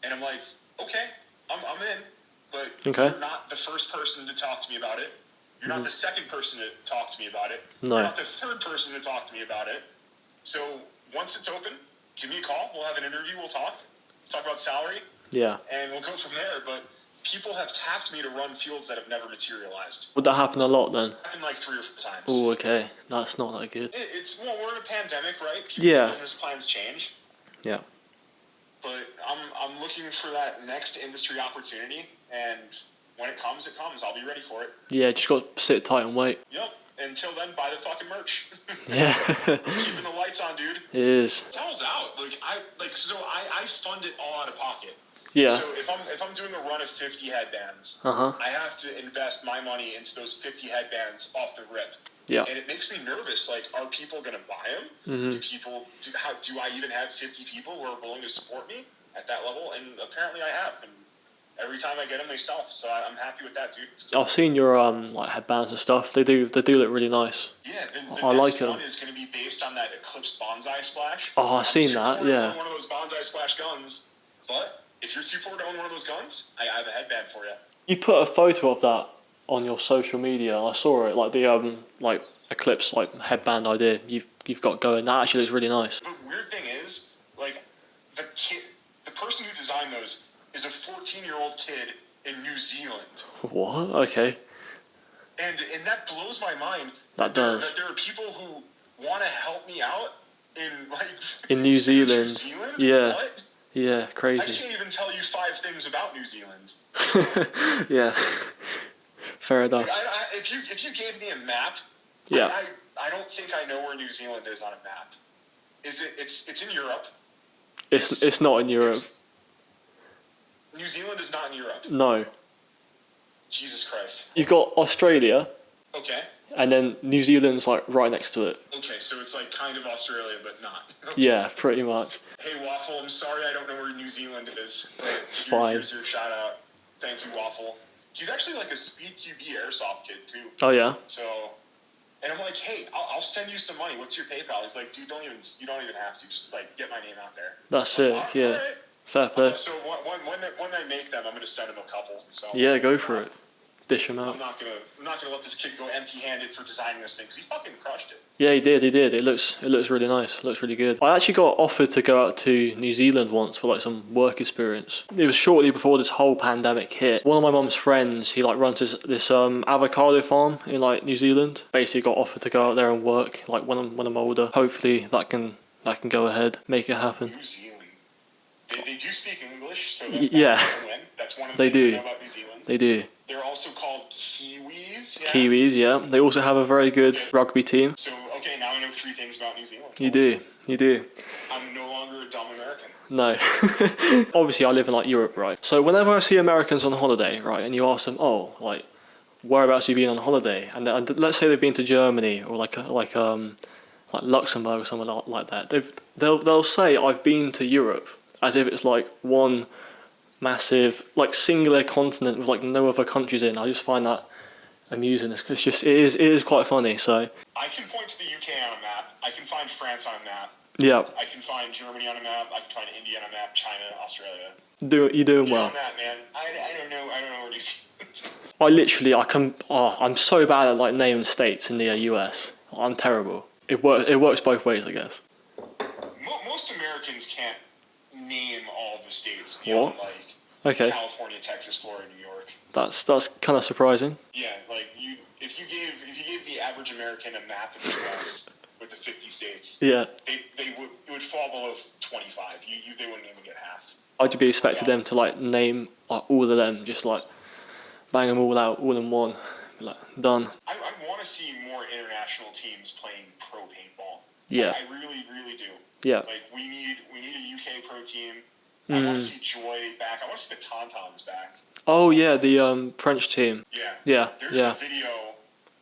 and I'm like, "Okay, I'm in," but you're not the first person to talk to me about it. You're not the second person to talk to me about it. No. You're not the third person to talk to me about it. So once it's open, give me a call. We'll have an interview. We'll talk about salary. Yeah. And we'll go from there. But people have tapped me to run fields that have never materialized. Would that happen a lot then? It happened like 3 or 4 times. Oh, okay. That's not that good. We're in a pandemic, right? People's business plans change. Yeah. But I'm looking for that next industry opportunity, and when it comes, it comes. I'll be ready for it. Yeah, just got to sit tight and wait. Yep. Until then, buy the fucking merch. Yeah. It's keeping the lights on, dude. It is. Sells out. I fund it all out of pocket. Yeah. So if I'm doing a run of 50 headbands, Uh-huh. I have to invest my money into those 50 headbands off the rip. Yeah. And it makes me nervous. Like, are people gonna buy them? Mm-hmm. Do I even have 50 people who are willing to support me at that level? And apparently I have. And every time I get them, they sell. So I'm happy with that, dude. I've seen your like headbands and stuff. They do look really nice. Yeah, the I like next them. one is going to be based on that Eclipse bonsai splash. Oh, I've seen that. Yeah. One of those bonsai splash guns. But if you're too poor to own one of those guns, I have a headband for you. You put a photo of that on your social media. I saw it, like the like Eclipse like headband idea you've got going. That actually looks really nice. The weird thing is, like, the person who designed those is a 14-year-old kid in New Zealand. What? Okay. And that blows my mind. That does. That there are people who want to help me out in New Zealand. New Zealand? Yeah. What? Yeah, I crazy. can't even tell you 5 things about New Zealand. Yeah. Fair enough. If you gave me a map, yeah. I don't think I know where New Zealand is on a map. It's in Europe. It's not in Europe. New Zealand is not in Europe. No. Jesus Christ. You've got Australia. Okay. And then New Zealand's like right next to it. Okay, so it's like kind of Australia, but not. Okay. Yeah, pretty much. Hey Waffle, I'm sorry I don't know where New Zealand is. But It's fine. Here's your shout out. Thank you, Waffle. He's actually like a Speed QB airsoft kid too. Oh yeah. So, and I'm like, hey, I'll send you some money. What's your PayPal? He's like, dude, you don't even have to. Just like get my name out there. That's sick. Like, yeah. All right. Fair play. So when they make them, I'm gonna send him a couple. So yeah, go for it. Dish him out. I'm not gonna let this kid go empty-handed for designing this thing because he fucking crushed it. Yeah, he did. It looks really nice. It looks really good. I actually got offered to go out to New Zealand once for like some work experience. It was shortly before this whole pandemic hit. One of my mum's friends, he like runs this avocado farm in like New Zealand. Basically got offered to go out there and work like when I'm older. Hopefully that can go ahead, make it happen. New Zealand. They do speak English, so yeah. That's one of the they things do. I know about New Zealand. They do. They're also called Kiwis. Yeah? Kiwis, yeah. They also have a very good rugby team. So, okay, now I know 3 things about New Zealand. You do. I'm no longer a dumb American. No. Obviously, I live in like Europe, right? So whenever I see Americans on holiday, right, and you ask them, oh, like, whereabouts have you been on holiday? And let's say they've been to Germany or like Luxembourg or something like that. They'll say I've been to Europe as if it's like one massive like singular continent with like no other countries in. I just find that amusing. It's just it is quite funny. So I can point to the UK on a map. I can find France on a map. Yeah. I can find Germany on a map. I can find India on a map. China, Australia. You're doing well. On that, man. I don't know where New Zealand. I'm so bad at like naming states in the US. I'm terrible. It works both ways, I guess. Most Americans can't name all the states beyond Okay. California, Texas, Florida, New York. That's kind of surprising. Yeah, like if you gave the average American a map of the US with the 50 states, yeah, it would fall below 25. They wouldn't even get half. I'd be expecting them to like name like, all of them, just like bang them all out all in one, like done. I want to see more international teams playing pro paintball. Yeah, I really, really do. Yeah, like we need a UK pro team. I want to see Joy back. I want to see the Tauntauns back. Oh yeah, the French team. Yeah. There's a video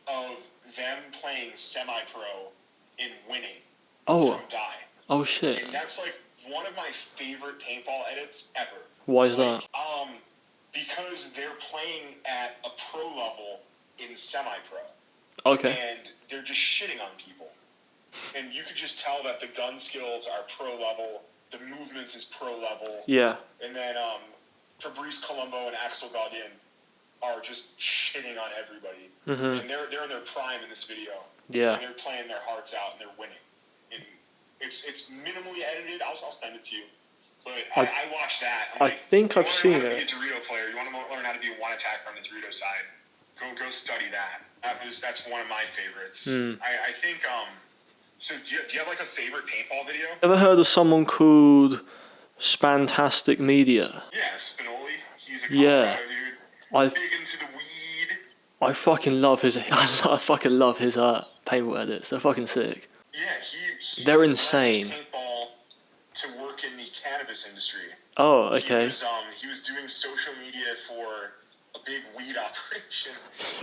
of them playing semi-pro and winning from Die. Oh shit. And that's like one of my favorite paintball edits ever. Why is that? Because they're playing at a pro level in semi-pro. Okay. And they're just shitting on people. And you could just tell that the gun skills are pro level, the movements is pro level. Yeah. And then Fabrice Colombo and Axel Gaudin are just shitting on everybody. Mm-hmm. And they're in their prime in this video. Yeah. And they're playing their hearts out and they're winning. And it's minimally edited. I'll send it to you. But I watched that. I think I've seen it. You want to be a Dorito player. You want to learn how to be one attacker on the Dorito side. Go study that. That's one of my favorites. I think. So do you have like a favorite paintball video? Ever heard of someone called Spantastic Media? Yeah, Spinoli. He's a Colorado dude. I Big into the weed. I fucking love his I fucking love his paintball edits. They're fucking sick. Yeah, he They're left insane. paintball to work in the cannabis industry. Oh, okay. He was doing social media for a big weed operation.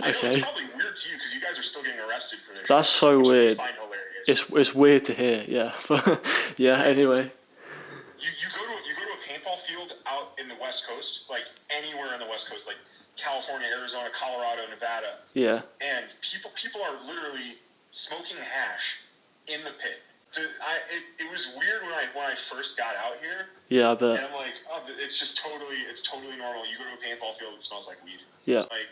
I know Okay. it's probably weird to you because you guys are still getting arrested for this. That's shit, so which weird. I find hilarious. It's weird to hear, yeah. Yeah, anyway. You go to a paintball field out in the West Coast, like anywhere in the West Coast, like California, Arizona, Colorado, Nevada, Yeah. and people are literally smoking hash in the pit. It was weird when I first got out here. Yeah, I And bet. I'm like, oh, it's totally normal. You go to a paintball field, it smells like weed. Yeah. Like,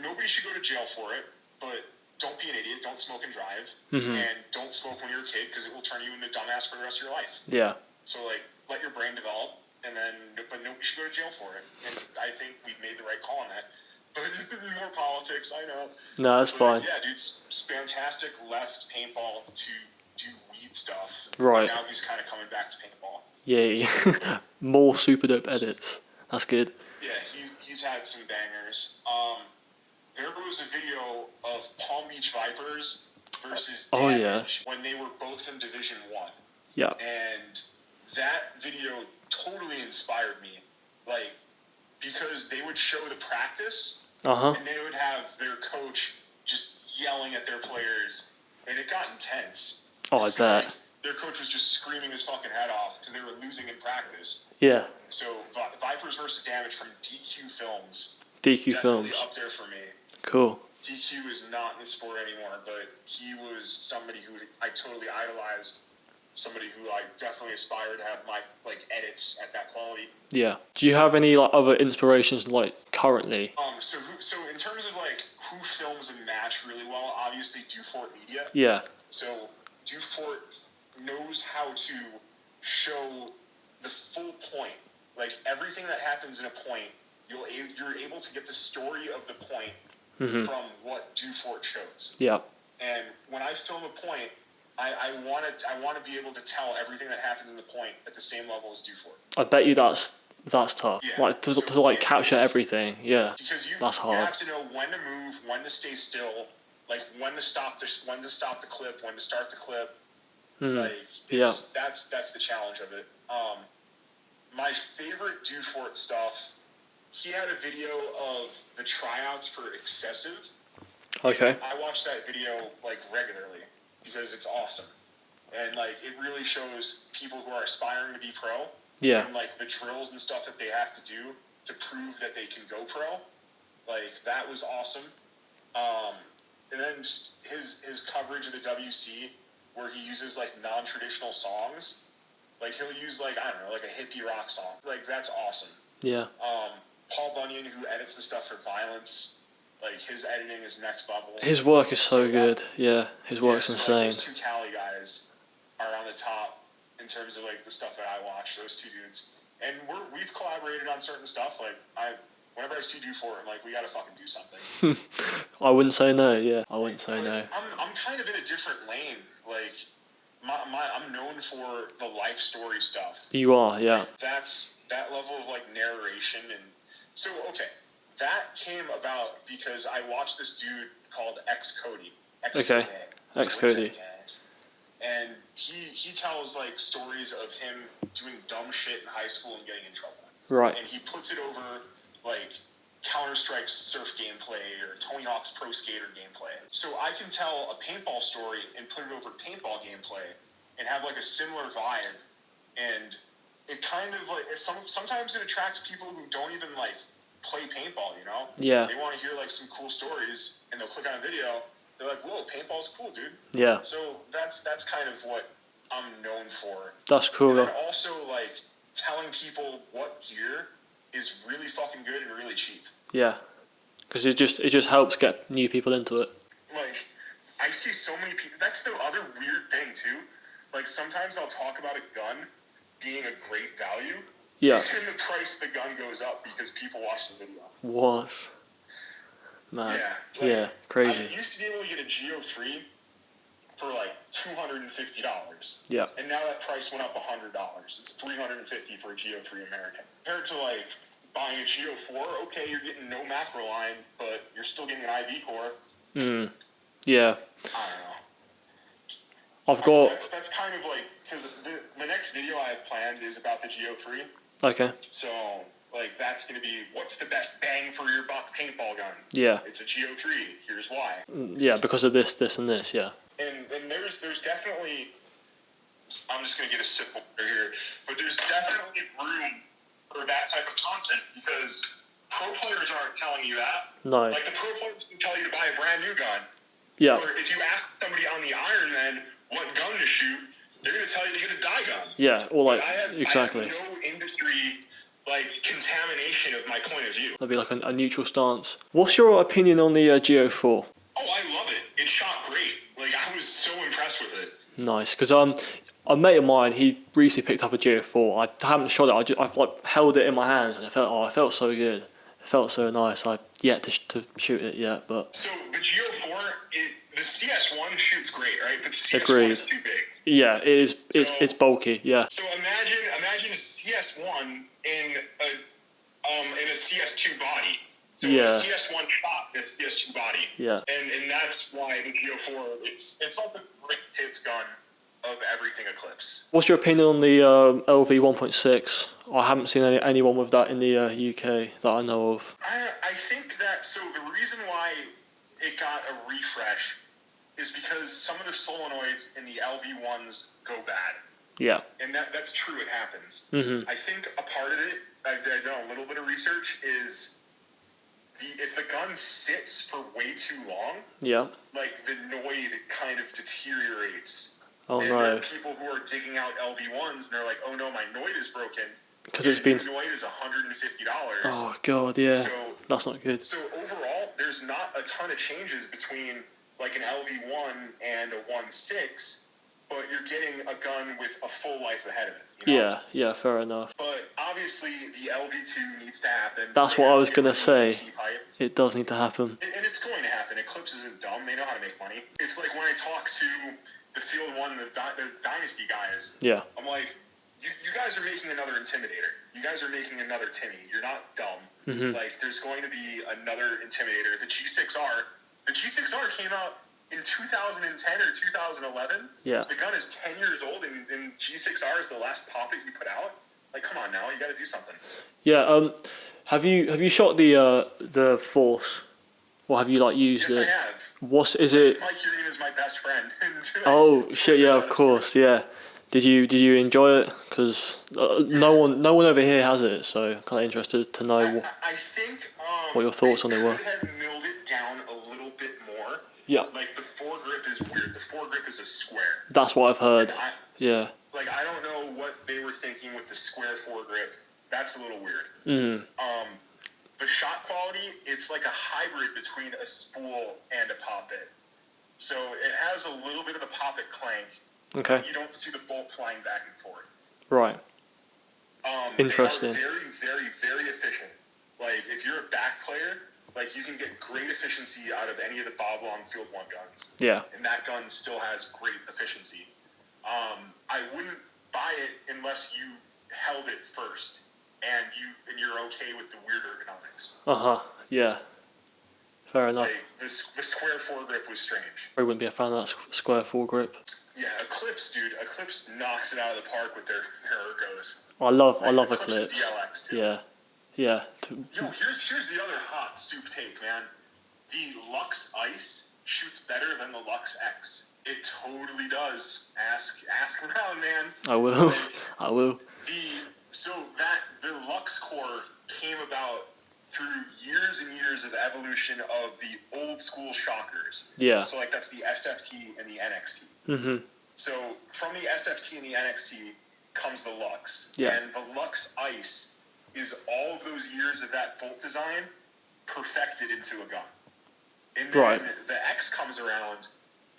nobody should go to jail for it, but don't be an idiot. Don't smoke and drive, Mhm. and don't smoke when you're a kid because it will turn you into a dumbass for the rest of your life. Yeah. So like, let your brain develop, but nobody should go to jail for it. And I think we've made the right call on that. But more politics, I know. No, that's fine. Yeah, dude, it's fantastic. Left paintball to do weed stuff. Right. And now he's kind of coming back to paintball. Yeah. More super dope edits. That's good. Yeah, he's had some bangers. There was a video of Palm Beach Vipers versus Damage when they were both in Division 1. Yeah. And that video totally inspired me. Like, because they would show the practice, Uh-huh. and they would have their coach just yelling at their players, and it got intense. Oh, I bet. Like, their coach was just screaming his fucking head off because they were losing in practice. Yeah. So Vipers versus Damage from DQ Films. DQ Definitely Films. up there for me. Cool. DQ is not in the sport anymore, but he was somebody who I totally idolized. Somebody who I definitely aspire to have my edits at that quality. Yeah. Do you have any other inspirations currently? So in terms of who films a match really well, obviously Dufort Media. Yeah. So Dufort knows how to show the full point. Like everything that happens in a point, you're able to get the story of the point from what Dufort shows. Yeah. And when I film a point, I want to be able to tell everything that happens in the point at the same level as Dufort. I bet you that's tough. Yeah. To capture everything. Yeah. Because that's hard. You have to know when to move, when to stay still, when to stop the clip, when to start the clip. That's the challenge of it. My favorite Dufort stuff. He had a video of the tryouts for Excessive. Okay. I watch that video regularly because it's awesome, and it really shows people who are aspiring to be pro. Yeah. And the drills and stuff that they have to do to prove that they can go pro. That was awesome. And then just his coverage of the WC, where he uses non-traditional songs. He'll use I don't know, a hippie rock song. That's awesome. Yeah. Paul Bunyan, who edits the stuff for Violence, his editing is next level. His work is so good. Yeah, his work's insane. Those two Cali guys are on the top in terms of the stuff that I watch. Those two dudes, and we've collaborated on certain stuff. Whenever I see Dufort, I'm we gotta fucking do something. I wouldn't say no. Yeah, I wouldn't say no. I'm kind of in a different lane. I'm known for the life story stuff. You are, yeah. That's that level of narration, and so okay, that came about because I watched this dude called Cody. Okay, Cody. And he tells stories of him doing dumb shit in high school and getting in trouble. Right. And he puts it over Counter-Strike's surf gameplay or Tony Hawk's Pro Skater gameplay. So I can tell a paintball story and put it over paintball gameplay and have a similar vibe. And it kind of sometimes it attracts people who don't even play paintball, you know? Yeah. They want to hear some cool stories and they'll click on a video. They're whoa, paintball's cool, dude. Yeah. So that's kind of what I'm known for. That's cool. And also telling people what gear is really fucking good and really cheap. Yeah, because it just helps get new people into it. I see so many people. That's the other weird thing too. Sometimes I'll talk about a gun being a great value. Yeah. And the price of the gun goes up because people watch the video. What? Man. Yeah. Yeah, crazy. I used to be able to get a Go3 for $250. Yeah. And now that price went up $100. It's $350 for a Go3 American. Compared to buying a Geo4, okay, you're getting no macro line, but you're still getting an IV core. Yeah. I don't know. That's kind of like, because the next video I have planned is about the Geo3. Okay. So, like, that's going to be, what's the best bang for your buck paintball gun? Yeah. It's a Geo3. Here's why. Yeah, because of this, and this, yeah. And there's definitely, I'm just going to get a sip of water here, but there's definitely room for that type of content because pro players aren't telling you that. No. Like, the pro players can tell you to buy a brand new gun. Yeah. Or if you ask somebody on the Ironman what gun to shoot, they're going to tell you to get a die gun. Yeah, or like, exactly. I have no industry, like, contamination of my point of view. That'd be like a neutral stance. What's your opinion on the Geo4? Oh, I love it. It shot great. Like, I was so impressed with it. Nice, because a mate of mine, he recently picked up a Geo4. I haven't shot it. I've like held it in my hands, and it felt so good. It felt so nice. I've yet to shoot it yet, but. So the Geo4, the CS1 shoots great, right? But the CS1 Agreed. is too big. Yeah, it is. It's bulky. Yeah. So imagine a CS1 in a CS2 body. So a CS1 shot in a CS2 body. Yeah. And that's why the Geo4 it's like the great hits gun of everything Eclipse. What's your opinion on the LV 1.6? I haven't seen anyone with that in the UK that I know of. I think that, so the reason why it got a refresh is because some of the solenoids in the LV1s go bad. Yeah. And that's true, it happens. Mm-hmm. I think a part of it, I've done a little bit of research, is if the gun sits for way too long, yeah, like the noid kind of deteriorates. Oh and no. There are people who are digging out LV1s and they're like, oh no, my noid is broken. Because it's been. The noid is $150. Oh god, yeah. So, that's not good. So overall, there's not a ton of changes between like an LV1 and a 1.6, but you're getting a gun with a full life ahead of it. You know? Yeah, fair enough. But obviously, the LV2 needs to happen. That's what I was gonna say. It does need to happen. And it's going to happen. Eclipse isn't dumb. They know how to make money. It's like when I talk to the Field 1, the Dynasty guys. Yeah. I'm like, you guys are making another Intimidator. You guys are making another Timmy. You're not dumb. Mm-hmm. Like, there's going to be another Intimidator. The G6R came out in 2010 or 2011. Yeah. The gun is 10 years old, and G6R is the last poppet you put out. Like, come on now, you got to do something. Yeah. Have you shot the Force, or have you like used it? Yes, I have. Is it? Mike Urien is my best friend. Oh shit! Yeah, of course. Yeah. Did you enjoy it? Because no one over here has it, so kind of interested to know I think what your thoughts on it were. Could have milled it down a little bit more. Yeah. Like the foregrip is weird. The foregrip is a square. That's what I've heard. Yeah. Like I don't know what they were thinking with the square foregrip. That's a little weird. Mm. The shot quality, it's like a hybrid between a spool and a poppet. So it has a little bit of the poppet clank. Okay. You don't see the bolt flying back and forth. Right. Interesting. They are very, very, very efficient. Like if you're a back player, like you can get great efficiency out of any of the Bob Long Field 1 guns. Yeah. And that gun still has great efficiency. I wouldn't buy it unless you held it first and you're okay with the weird ergonomics. Yeah. Fair enough. Like, the square foregrip was strange. I wouldn't be a fan of that square foregrip. Yeah, Eclipse, dude. Eclipse knocks it out of the park with their ergos. I love Eclipse. DLX too. Yeah. Yeah. Yo, here's the other hot soup take, man. The Lux Ice shoots better than the Lux X. It totally does. Ask around, man. I will. Like, I will. The Lux core came about through years and years of evolution of the old school shockers. Yeah. So like that's the SFT and the NXT. Mm-hmm. So from the SFT and the NXT comes the Lux. Yeah. And the Lux Ice is all of those years of that bolt design perfected into a gun. And then the X comes around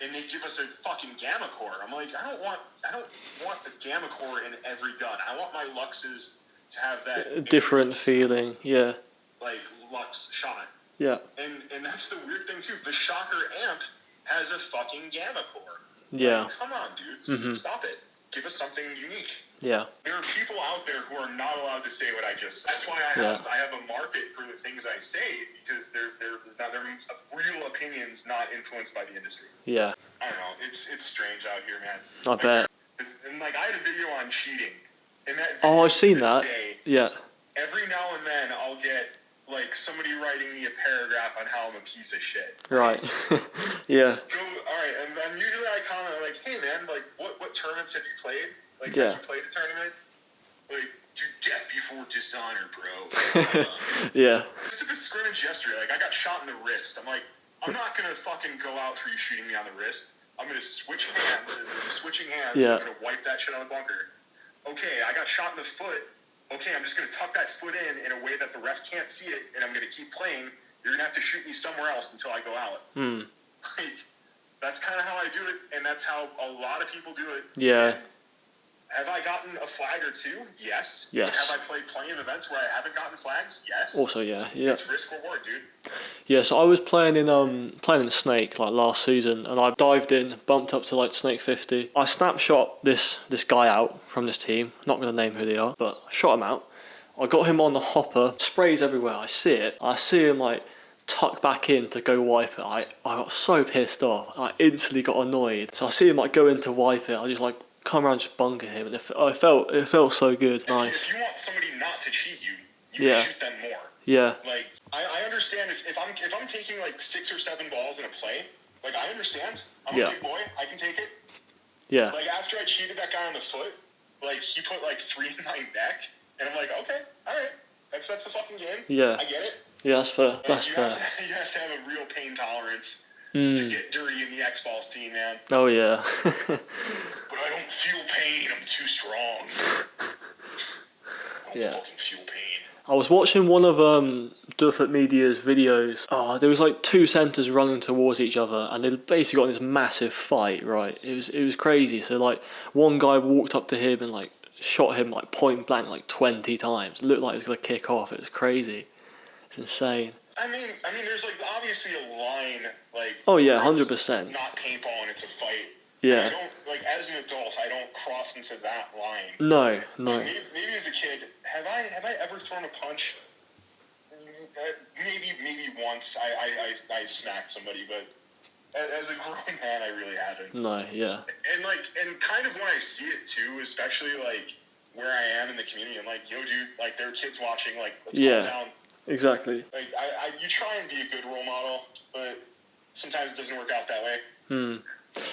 and they give us a fucking gamma core. I'm like, I don't want a gamma core in every gun. I want my Luxes to have that different feeling. Yeah. Like Lux shot. Yeah. And that's the weird thing too. The Shocker amp has a fucking gamma core. Yeah. Like, come on, dudes. Mm-hmm. Stop it. Give us something unique. There are people out there who are not allowed to say what I just said. That's why I have a market for the things I say, because they're real opinions, not influenced by the industry. Yeah. I don't know. It's strange out here, man. I bet. And like, I had a video on cheating. And that I've seen that. Day, yeah. Every now and then I'll get like somebody writing me a paragraph on how I'm a piece of shit. Right. yeah. So, all right, and then usually I comment like, hey man, like what tournaments have you played? Like, yeah. have you played a tournament? Like, do death before dishonor, bro. yeah. Just took a scrimmage yesterday. Like, I got shot in the wrist. I'm like, I'm not gonna fucking go out for you shooting me on the wrist. I'm gonna switch hands. As I'm switching hands, yeah. I'm gonna wipe that shit on the bunker. Okay, I got shot in the foot. Okay, I'm just gonna tuck that foot in a way that the ref can't see it, and I'm gonna keep playing. You're gonna have to shoot me somewhere else until I go out. Like, that's kind of how I do it, and that's how a lot of people do it. Yeah. And have I gotten a flag or two? Yes. Yes. And have I played plenty of events where I haven't gotten flags? Yes. Also, yeah. It's risk reward, dude. Yeah, so I was playing in Snake like last season, and I dived in, bumped up to like Snake 50. I snapshot this guy out from this team. Not gonna name who they are, but I shot him out. I got him on the hopper. Sprays everywhere. I see it. I see him like tuck back in to go wipe it. I got so pissed off. I instantly got annoyed. So I see him like go in to wipe it. I just like come around and just bunker him, and it felt so good. Nice. If you want somebody not to cheat you shoot them more. Yeah. Like, I understand if I'm taking like 6 or 7 balls in a play, like, I understand. I'm a big boy. I can take it. Yeah. Like, after I cheated that guy on the foot, like, he put like 3 in my neck, and I'm like, okay, all right, that's the fucking game. Yeah. I get it. Yeah, that's fair. Like, That's fair. You have to have a real pain tolerance to get dirty in the X-Ball scene, man. Oh yeah. But I don't feel pain. I'm too strong. I don't fucking feel pain. I was watching one of Duffet Media's videos. There was like 2 centres running towards each other, and they basically got in this massive fight. Right, it was crazy. So like one guy walked up to him and like shot him like point blank like 20 times. It looked like it was gonna kick off. It was crazy. It's insane. I mean, there's like obviously a line, like. Oh yeah, 100%. Not paintball and it's a fight. Yeah. I don't, like, as an adult, I don't cross into that line. No. Like, maybe as a kid, have I ever thrown a punch? Maybe once I smacked somebody, but as a grown man, I really haven't. No, yeah. And kind of when I see it too, especially like where I am in the community, I'm like, yo, dude, like, there are kids watching, like, let's calm down. Exactly. Like, you try and be a good role model, but sometimes it doesn't work out that way.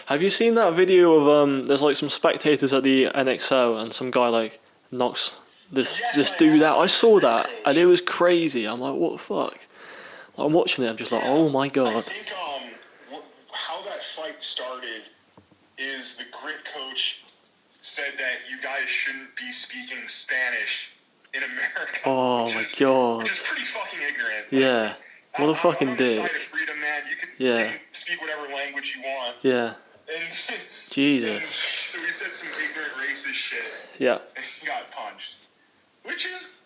Have you seen that video of there's like some spectators at the NXO and some guy like knocks this dude out? I saw that and it was crazy. I'm like, what the fuck? Like, I'm watching it, I'm just like, oh my god. I think how that fight started is the grit coach said that you guys shouldn't be speaking Spanish in America. Oh my god. Which is pretty fucking ignorant. Yeah. What a fucking dick. On the side of freedom, man. You can speak whatever language you want. Yeah. And Jesus. And so he said some ignorant racist shit. Yeah. And he got punched. Which is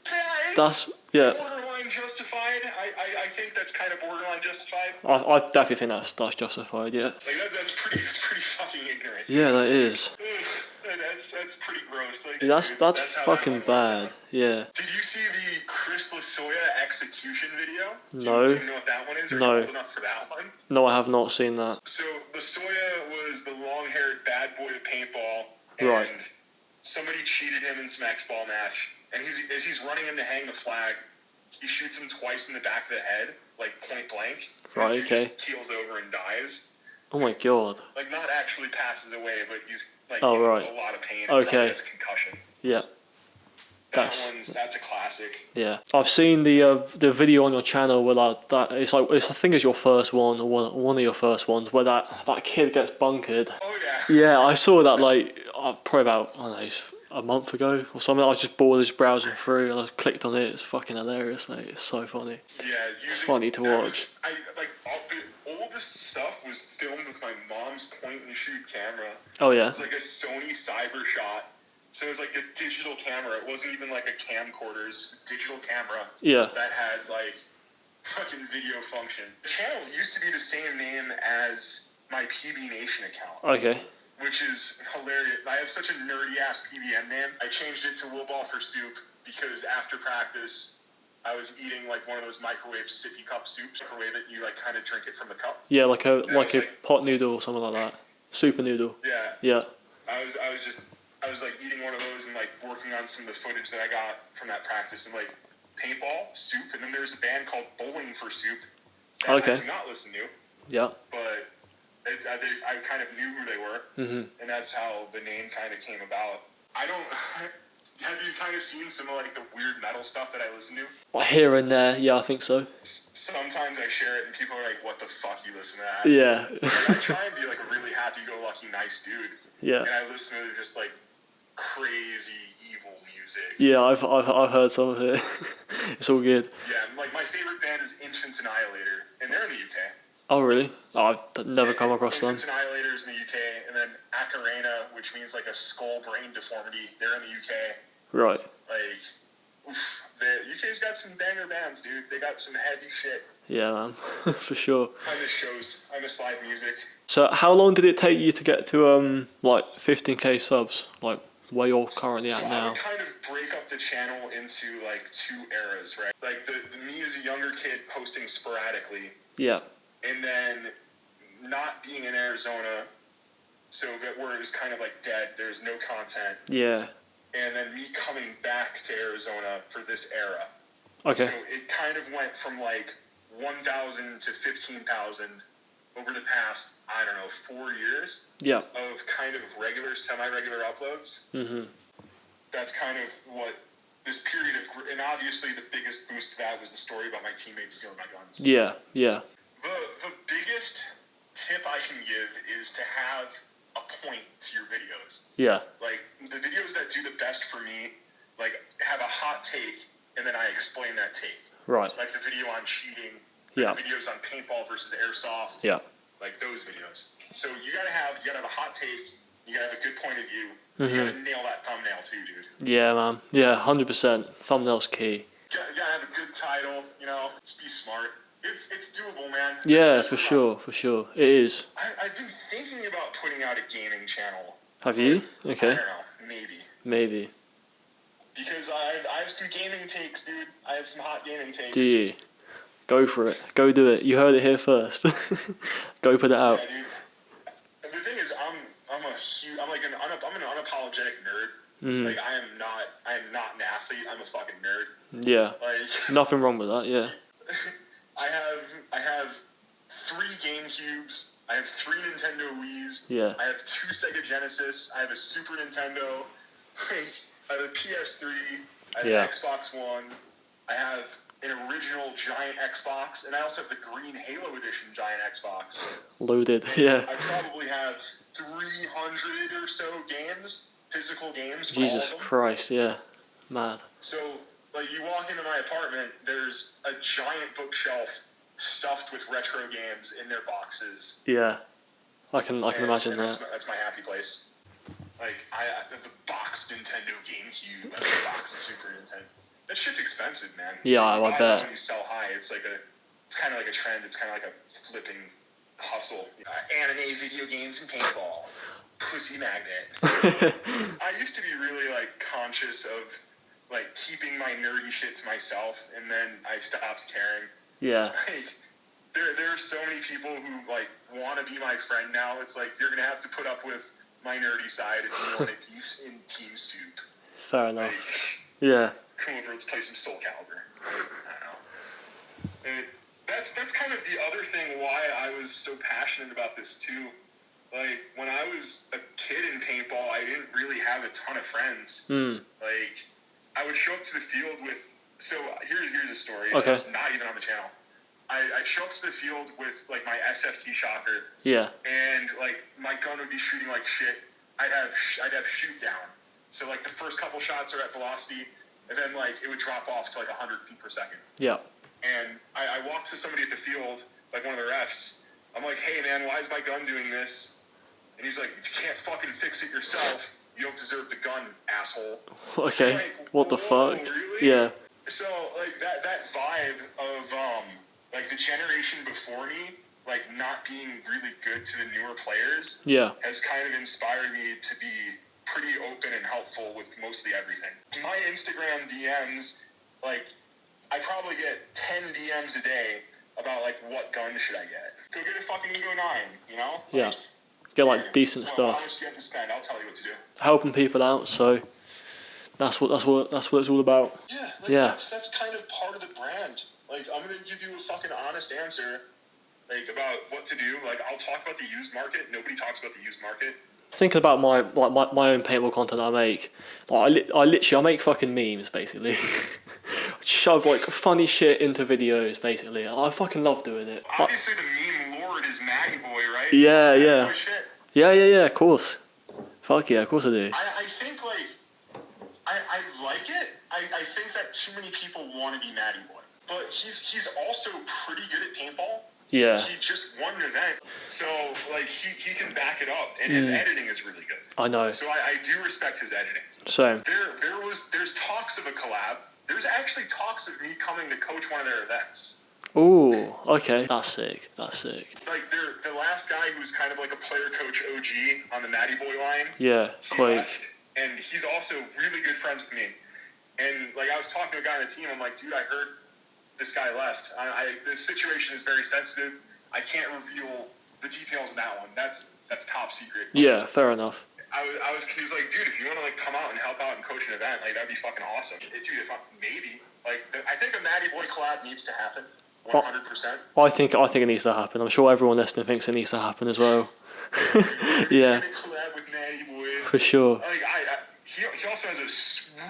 borderline justified. I think that's kind of borderline justified. I definitely think that's justified, yeah. Like that's pretty fucking ignorant. Yeah, that is. That's pretty gross. Like, that's fucking bad. Yeah. Did you see the Chris Lasoya execution video? No. Do you know what that one is? Are you old enough for that one? No, I have not seen that. So Lasoya was the long-haired bad boy of paintball, and somebody cheated him in some X-ball match. And as he's running in to hang the flag, he shoots him twice in the back of the head, like point blank. Right. And he just keels over and dies. Oh my god. Like, not actually passes away, but he's like in a lot of pain. And probably has a concussion. Yeah. That's a classic. Yeah, I've seen the video on your channel where I think it's your first one or one of your first ones where that kid gets bunkered. Oh yeah. Yeah, I saw that like probably about a month ago or something. I was just bored, just browsing through, and I clicked on it. It's fucking hilarious, mate. It's so funny. Yeah, it's funny to watch. The oldest stuff was filmed with my mom's point and shoot camera. Oh yeah. It was like a Sony Cyber Shot. So it was like a digital camera. It wasn't even like a camcorder. It was just a digital camera. Yeah. That had like fucking video function. The channel used to be the same name as my PB Nation account. Okay. which is hilarious. I have such a nerdy ass PBN name. I changed it to WillBallForSoup because after practice, I was eating like one of those microwave sippy cup soups, microwave it, you like kind of drink it from the cup. Yeah, like a pot noodle or something like that. Super noodle. Yeah. Yeah. I was like eating one of those and like working on some of the footage that I got from that practice and like paintball, soup, and then there's a band called Bowling for Soup that I do not listen to. Yeah. But I kind of knew who they were, and that's how the name kind of came about. Have you kind of seen some of like the weird metal stuff that I listen to? Well, here and there, yeah, I think so. Sometimes I share it and people are like, "What the fuck you listen to that?" Yeah. Like, I try and be like a really happy-go-lucky, nice dude. Yeah. And I listen to just like crazy evil music. Yeah, I've heard some of it. It's all good. Yeah, like my favorite band is Infant Annihilator, and they're in the UK. Oh really? Oh, I've never come across them. Infant Annihilator's in the UK, and then a.k.a, which means like a skull brain deformity, they're in the UK. Right. Like, oof, the UK's got some banger bands, dude. They got some heavy shit. Yeah, man, for sure. I miss shows. I miss live music. So, how long did it take you to get to like 15k subs, like where you're currently at now? I would kind of break up the channel into like two eras, right? Like the me as a younger kid posting sporadically. Yeah. And then not being in Arizona, so that where it was kind of like dead. There's no content. Yeah. And then me coming back to Arizona for this era. Okay. So it kind of went from like 1,000 to 15,000 over the past, I don't know, 4 years. Yeah. Of kind of regular, semi-regular uploads. That's kind of what this period of, and obviously the biggest boost to that was the story about my teammates stealing my guns. Yeah. Yeah. The biggest tip I can give is to have a point to your videos. Yeah. Like, the videos that do the best for me, like, have a hot take, and then I explain that take. Right. Like the video on cheating, yeah. The videos on paintball versus airsoft. Yeah. Like those videos. So you gotta have a hot take, you gotta have a good point of view, you gotta nail that thumbnail too, dude. Yeah, man. Yeah, 100%. Thumbnail's key. You gotta have a good title, you know, just be smart. It's doable, man. Yeah, for sure. It is. I've been thinking about putting out a gaming channel. Have you? Okay. I don't know. Maybe. Because I have some gaming takes, dude. I have some hot gaming takes. Do you? Go for it. Go do it. You heard it here first. Go put it out. Yeah, dude. The thing is, I'm an unapologetic nerd. Like I am not an athlete. I'm a fucking nerd. Yeah. Like nothing wrong with that. Yeah. I have 3 GameCubes. I have 3 Nintendo Wiis. Yeah. I have 2 Sega Genesis. I have a Super Nintendo. I have a PS3. I have an Xbox One. I have an original giant Xbox, and I also have the green Halo Edition giant Xbox. Loaded. Yeah. I probably have 300 or so games, physical games. Jesus Christ. Yeah. Mad. So, like, you walk into my apartment, there's a giant bookshelf stuffed with retro games in their boxes. Yeah, I can imagine that. That's my happy place. Like, I have the boxed Nintendo GameCube, I have the boxed Super Nintendo. That shit's expensive, man. Yeah, I bet. When you sell high, it's kind of like a trend. It's kind of like a flipping hustle. Anime, video games, and paintball. Pussy magnet. I used to be really like conscious of like keeping my nerdy shit to myself, and then I stopped caring. Yeah. Like, there are so many people who like want to be my friend now. It's like you're gonna have to put up with my nerdy side if you want to be in Team Soup. Fair enough. Like, yeah. Come over, let's play some Soul Calibur. I don't know. That's kind of the other thing why I was so passionate about this too. Like, when I was a kid in paintball, I didn't really have a ton of friends. Like, I would show up to the field with... So, here's a story that's not even on the channel. I'd show up to the field with, like, my SFT shocker. Yeah. And, like, my gun would be shooting like shit. I'd have shoot down. So, like, the first couple shots are at velocity, and then, like, it would drop off to, like, 100 feet per second. Yeah. And I walked to somebody at the field, like one of the refs. I'm like, hey, man, why is my gun doing this? And he's like, if you can't fucking fix it yourself, you don't deserve the gun, asshole. Okay. Like, what the fuck? Really? Yeah. So, like, that vibe of, like, the generation before me, like not being really good to the newer players has kind of inspired me to be pretty open and helpful with mostly everything. My Instagram DMs, like, I probably get 10 DMs a day about, like, what gun should I get? Go get a fucking Eagle 9, you know? Yeah. Get, like, decent stuff. How much do you have to spend? I'll tell you what to do. Helping people out, so that's what it's all about. Yeah, like, that's kind of part of the brand. Like, I'm going to give you a fucking honest answer, like, about what to do. Like, I'll talk about the used market. Nobody talks about the used market. Thinking about my own paintball content I make, like I make fucking memes basically. Shove like funny shit into videos basically. I fucking love doing it. Obviously the meme lord is Matty Boy, right? Yeah, Matty Boy shit. Yeah, of course. Fuck yeah, of course I do. I think like I like it. I think that too many people want to be Matty Boy. But he's also pretty good at paintball. Yeah. He just won an event, so like he can back it up, and his editing is really good. I know. So I do respect his editing. Same. There's talks of a collab. There's actually talks of me coming to coach one of their events. Ooh, okay. That's sick. Like the last guy who's kind of like a player coach OG on the Matty Boy line. Yeah, he left, and he's also really good friends with me. And like I was talking to a guy on the team, I'm like, dude, I heard this guy left. The situation is very sensitive. I can't reveal the details of that one. That's top secret. Yeah, fair enough. He was like, dude, if you want to like come out and help out and coach an event, like that'd be fucking awesome. Dude, maybe like I think a Matty Boy collab needs to happen. 100%. I think it needs to happen. I'm sure everyone listening thinks it needs to happen as well. Yeah. Collab with Matty Boy. For sure. Like he also has a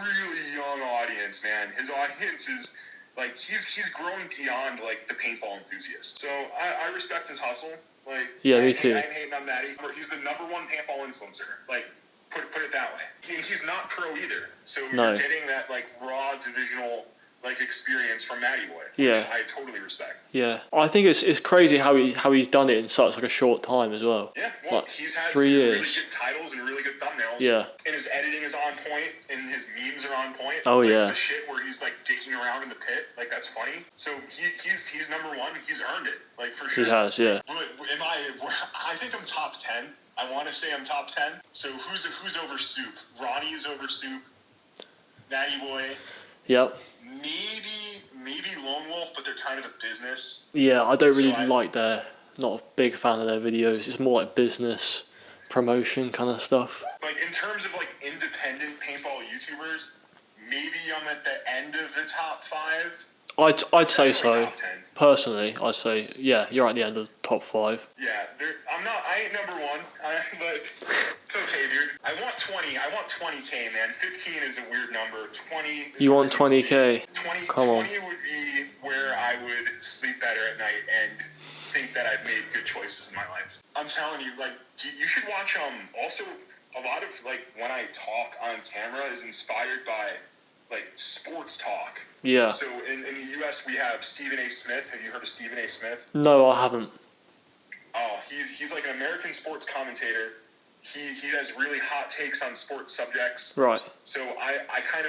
really young audience, man. His audience is like he's grown beyond like the paintball enthusiast. So I respect his hustle. Like yeah, me too. I ain't hating on Matty. He's the #1 paintball influencer. Like put it that way. He's not pro either. So you're getting that like raw divisional like experience from Matty Boy. Which I totally respect. Yeah, I think it's crazy how he's done it in such like a short time as well. Yeah, well, like, he's had 3 years. Really good titles and really good thumbnails. Yeah, and his editing is on point, and his memes are on point. Oh like, yeah, the shit where he's like dicking around in the pit, like that's funny. So he's #1. He's earned it, like for sure. He has, yeah. I think I'm top 10. I want to say I'm top 10. So who's over Soup? Ronnie is over Soup. Matty Boy. Yep. Maybe Lone Wolf, but they're kind of a business. Yeah, I don't really not a big fan of their videos. It's more like business promotion kind of stuff. Like in terms of like independent paintball YouTubers, maybe I'm at the end of the top 5. I'd say so. Top 10. Personally, I'd say yeah, you're at the end of the top 5. Yeah, I ain't #1, but it's okay, dude. I want 20. I want 20K, man. 15 is a weird number. 20. You want 20K? 20 on. would be where I would sleep better at night and think that I've made good choices in my life. I'm telling you, like, you should watch. Also, a lot of like when I talk on camera is inspired by like sports talk. Yeah. So in the U.S. we have Stephen A. Smith. Have you heard of Stephen A. Smith? No, I haven't. Oh, he's like an American sports commentator. He has really hot takes on sports subjects. Right. So I kind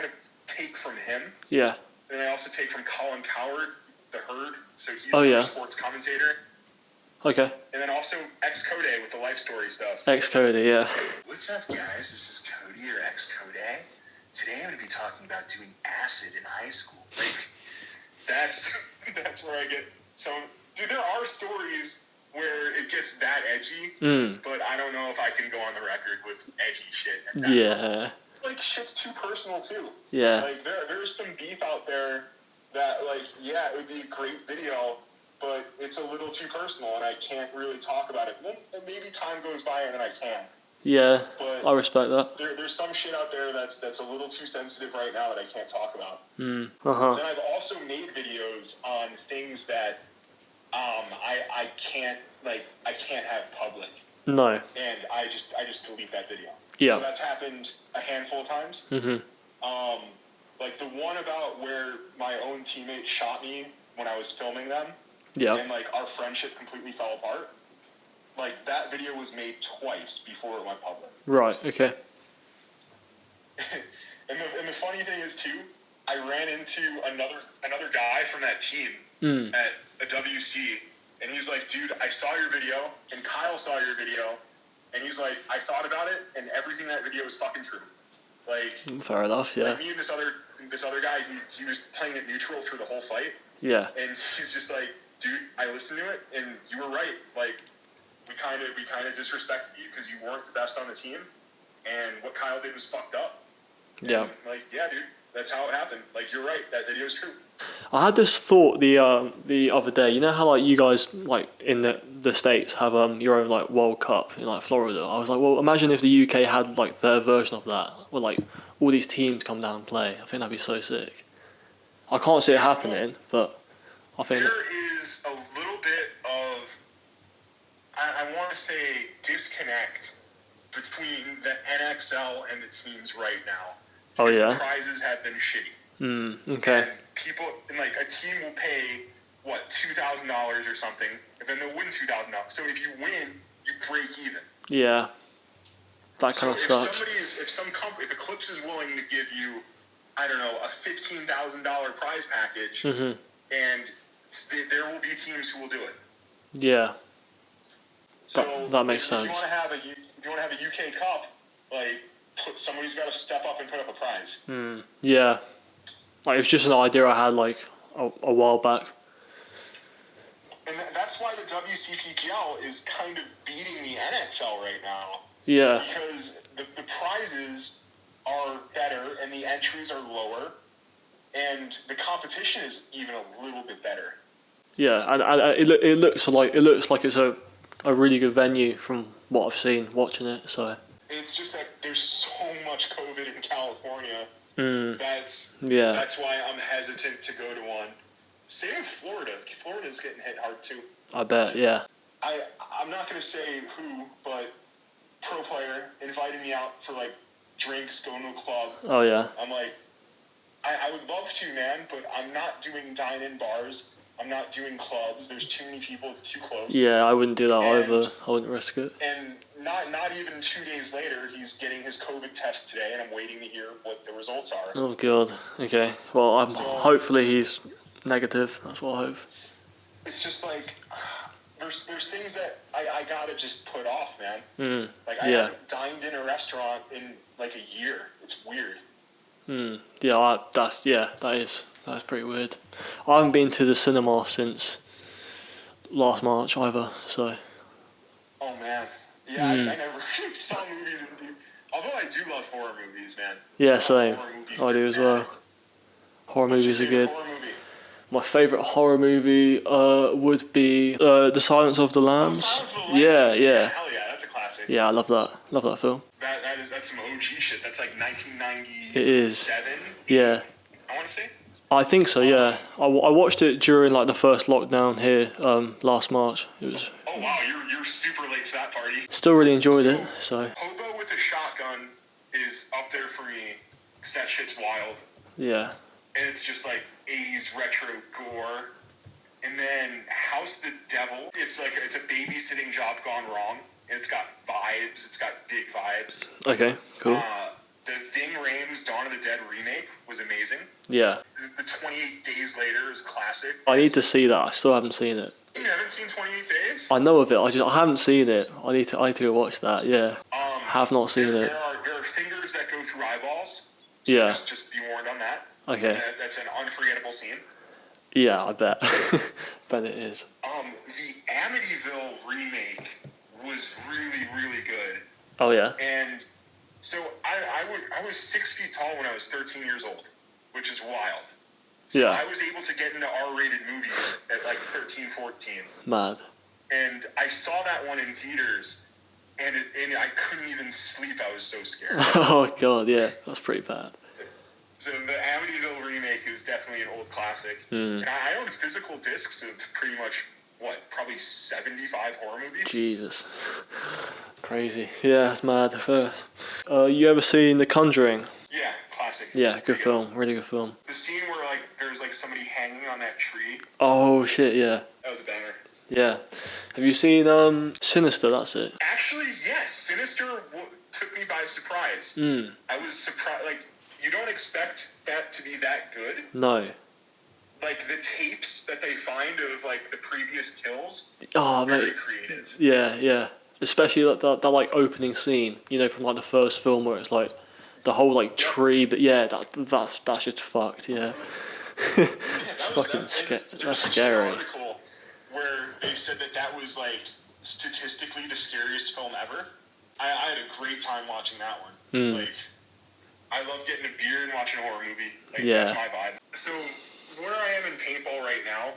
of take from him. Yeah. And I also take from Colin Cowherd, the Herd. So he's a sports commentator. Okay. And then also X-Code with the life story stuff. X-Code, yeah. What's up, guys? This is Cody or X-Code. Today I'm going to be talking about doing acid in high school. Like, that's where I get some... Dude, there are stories where it gets that edgy, but I don't know if I can go on the record with edgy shit. Yeah. Like, shit's too personal, too. Yeah. Like, there's some beef out there that, like, yeah, it would be a great video, but it's a little too personal, and I can't really talk about it. Maybe time goes by, and then I can. Yeah, but I respect that. There's some shit out there that's a little too sensitive right now that I can't talk about. Then I've also made videos on things that I can't have public. No. And I just delete that video. Yeah. So that's happened a handful of times. Like the one about where my own teammate shot me when I was filming them. Yeah. And like our friendship completely fell apart. Like, that video was made twice before it went public. Right, okay. and the funny thing is, too, I ran into another guy from that team at a WC, and he's like, dude, I saw your video, and Kyle saw your video, and he's like, I thought about it, and everything in that video is fucking true. Like, fair enough, yeah. Like me and this other guy, he was playing it neutral through the whole fight. Yeah. And he's just like, dude, I listened to it, and you were right. Like, we kind of disrespected you because you weren't the best on the team, and what Kyle did was fucked up. Yeah. And, like, yeah, dude, that's how it happened. Like, you're right. That video is true. I had this thought the other day. You know how like you guys like in the States have your own like World Cup in like Florida. I was like, well, imagine if the UK had like their version of that, where like all these teams come down and play. I think that'd be so sick. I can't see it happening, but I think there is a little bit of I want to say disconnect between the NXL and the teams right now. Oh yeah. The prizes have been shitty. Okay. And people, and like a team will pay what $2,000 or something, and then they'll win $2,000. So if you win, you break even. Yeah. That kind of sucks. If Eclipse is willing to give you, I don't know, a $15,000 prize package, and there will be teams who will do it. Yeah. So that makes sense. If you want to have a UK Cup, like somebody's got to step up and put up a prize. Yeah. Like, it was just an idea I had like a while back. And that's why the WCPPL is kind of beating the NXL right now. Yeah. Because the prizes are better and the entries are lower, and the competition is even a little bit better. Yeah, and it looks like it's a really good venue from what I've seen watching it. So it's just that there's so much COVID in California. That's why I'm hesitant to go to one. Same with Florida. Florida's getting hit hard too. I bet, yeah. I'm not gonna say who, but pro player invited me out for like drinks, going to a club. Oh yeah. I'm like, I would love to, man, but I'm not doing dine-in bars. I'm not doing clubs. There's too many people. It's too close. Yeah, I wouldn't do that either. I wouldn't risk it. And not even 2 days later, he's getting his COVID test today, and I'm waiting to hear what the results are. Oh god. Okay. Well, hopefully he's negative. That's what I hope. It's just like there's things that I gotta just put off, man. Like I haven't dined in a restaurant in like a year. It's weird. Yeah, that is pretty weird. I haven't been to the cinema since last March either, so. Oh man, yeah, I never really saw movies. Although I do love horror movies, man. Yeah, same. I do as well. Horror movies are good. Horror movie? My favourite horror movie would be The Silence of the Lambs. Silence of the Lambs. Yeah. Hell yeah, that's a classic. Yeah, I love that. Love that film. That's some OG shit. That's like 1997. It is. Yeah. I want to say. I think so. Yeah. I watched it during like the first lockdown here last March. It was. Oh wow, you're super late to that party. Still really enjoyed it. So. Hobo with a Shotgun is up there for me because that shit's wild. Yeah. And it's just like 80s retro gore. And then House of the Devil. It's a babysitting job gone wrong. And it's got vibes. It's got big vibes. Okay, cool. The Ving Rhames Dawn of the Dead remake was amazing. Yeah. The 28 Days Later is a classic. I need to see that. I still haven't seen it. You haven't seen 28 Days? I know of it. I haven't seen it. I need to go watch that. Yeah. Have not seen it. There are fingers that go through eyeballs. So yeah. Just be warned on that. Okay. That's an unforgettable scene. Yeah, I bet. Bet it is. The Amityville remake was really, really good. Oh yeah. And so I was 6 feet tall when I was 13 years old, which is wild. So yeah. I was able to get into R-rated movies at like 13, 14. Mad. And I saw that one in theaters, and I couldn't even sleep. I was so scared. Oh god, yeah, that's pretty bad. So the Amityville remake is definitely an old classic. And I own physical discs of pretty much, probably 75 horror movies? Jesus. Crazy. Yeah, that's mad. You ever seen The Conjuring? Yeah, classic. Yeah, good film. Really good film. The scene where there's somebody hanging on that tree. Oh shit, yeah. That was a banger. Yeah. Have you seen Sinister? That's it. Actually, yes. Sinister took me by surprise. I was surprised. You don't expect that to be that good. No. like the tapes that they find of like the previous kills. Oh, Very mate. creative. Yeah. Especially that like opening scene, you know, from like the first film where it's like the whole like tree, but yeah, that's just fucked. Yeah. It's fucking that's scary. An article where they said that was like statistically the scariest film ever. I had a great time watching that one. Like, I love getting a beer and watching a horror movie. Like, that's my vibe. So, where I am in paintball right now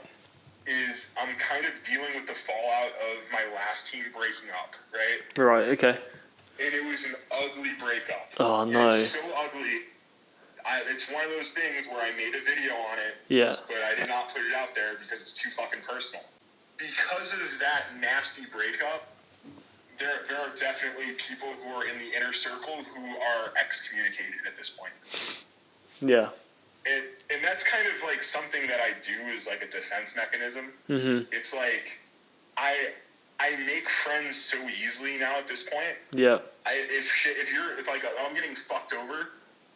is I'm kind of dealing with the fallout of my last team breaking up, right? Right, okay. And it was an ugly breakup. Oh, no. It's so ugly. It's one of those things where I made a video on it, but I did not put it out there because it's too fucking personal. Because of that nasty breakup, there are definitely people who are in the inner circle who are excommunicated at this point. Yeah. And that's kind of like something that I do as like a defense mechanism. Mm-hmm. It's like I make friends so easily now at this point. Yeah. If like I'm getting fucked over,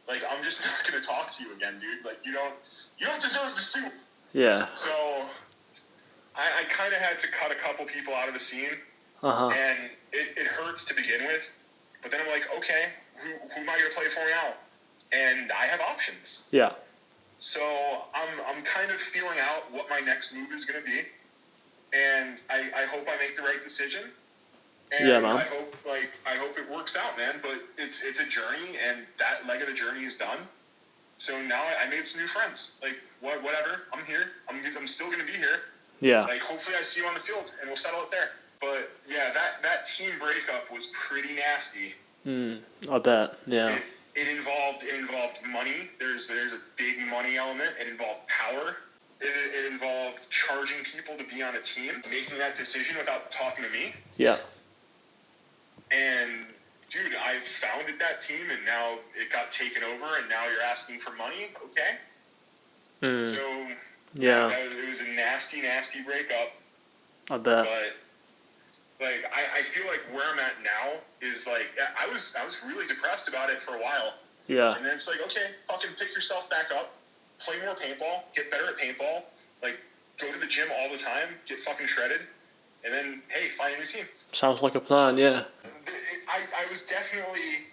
like I'm just not gonna talk to you again, dude. Like you don't deserve this too. Yeah. So I kind of had to cut a couple people out of the scene. And it hurts to begin with, but then I'm like, okay, who am I going to play for now? And I have options. Yeah. So I'm kind of feeling out what my next move is going to be, and I hope I make the right decision. And yeah, man. I hope it works out, man. But it's a journey, and that leg of the journey is done. So now I made some new friends. Like whatever, I'm here. I'm still going to be here. Yeah. Like hopefully I see you on the field, and we'll settle it there. But yeah, that team breakup was pretty nasty. I bet. Yeah. It involved money. There's a big money element. It involved power. It involved charging people to be on a team, making that decision without talking to me. Yeah. And dude, I founded that team, and now it got taken over, and now you're asking for money. Okay. So yeah, it was a nasty breakup. I bet. But like I feel like where I'm at now is like I was really depressed about it for a while. Yeah. And then it's like, okay, fucking pick yourself back up, play more paintball, get better at paintball, like go to the gym all the time, get fucking shredded, and then hey, find a new team. Sounds like a plan, yeah. I was definitely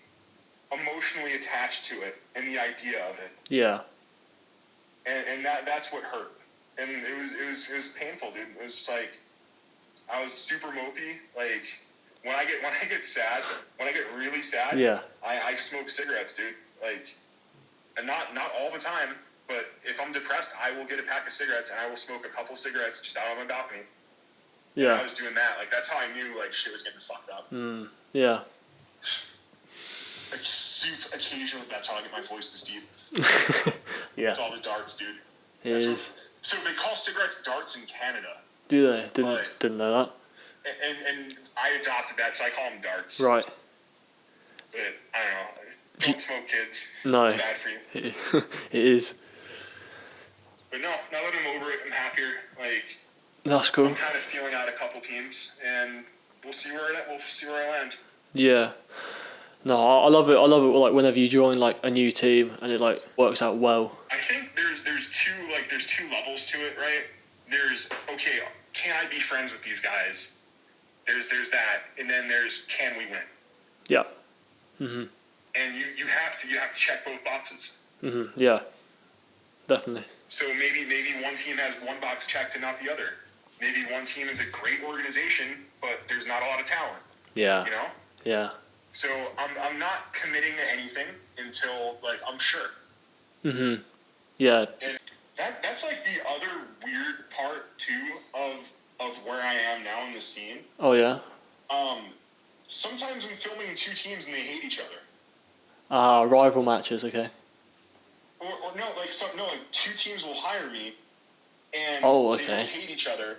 emotionally attached to it and the idea of it. Yeah. And that's what hurt. And it was painful, dude. It was just like I was super mopey. Like when I get sad, when I get really sad, I smoke cigarettes, dude. Like, and not all the time, but if I'm depressed, I will get a pack of cigarettes and I will smoke a couple cigarettes just out on my balcony. Yeah. And I was doing that. Like that's how I knew like shit was getting fucked up. Yeah. Like occasionally, that's how I get my voice this deep. Yeah. It's all the darts, dude. It is. So they call cigarettes darts in Canada. Do they? Didn't know that. And I adopted that, so I call them darts. Right. But I don't know. Don't smoke, kids. No. It's bad for you. It is. But no, now that I'm over it, I'm happier. Like that's cool. I'm kind of feeling out a couple teams, and we'll see where I land. Yeah. No, I love it. I love it. Like whenever you join like a new team and it like works out well. I think there's two levels to it, right? There's okay, can I be friends with these guys? There's that, and then there's can we win? Yeah. Mhm. And you have to check both boxes. Mhm. Yeah. Definitely. So maybe one team has one box checked and not the other. Maybe one team is a great organization, but there's not a lot of talent. Yeah. You know? Yeah. So I'm not committing to anything until like I'm sure. Mhm. Yeah. And that's like the other weird part too of where I am now in the scene. Oh yeah. Sometimes I'm filming two teams and they hate each other. Rival matches, okay. Or no, like two teams will hire me and they will hate each other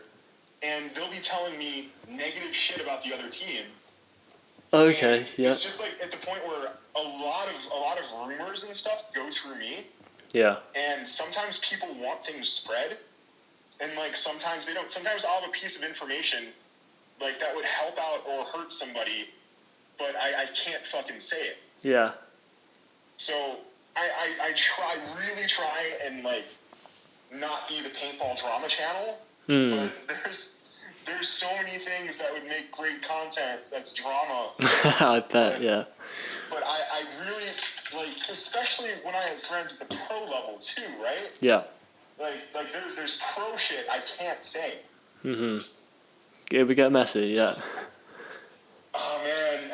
and they'll be telling me negative shit about the other team. Okay, yeah. It's just like at the point where a lot of rumors and stuff go through me. Yeah. And sometimes people want things spread, and like sometimes they don't. Sometimes I'll have a piece of information like that would help out or hurt somebody, but I can't fucking say it. Yeah. So I really try and like not be the paintball drama channel, but there's so many things that would make great content that's drama. I bet, yeah. But I really, like, especially when I have friends at the pro level too, right? Yeah. Like there's pro shit I can't say. It would get messy, yeah. Oh man,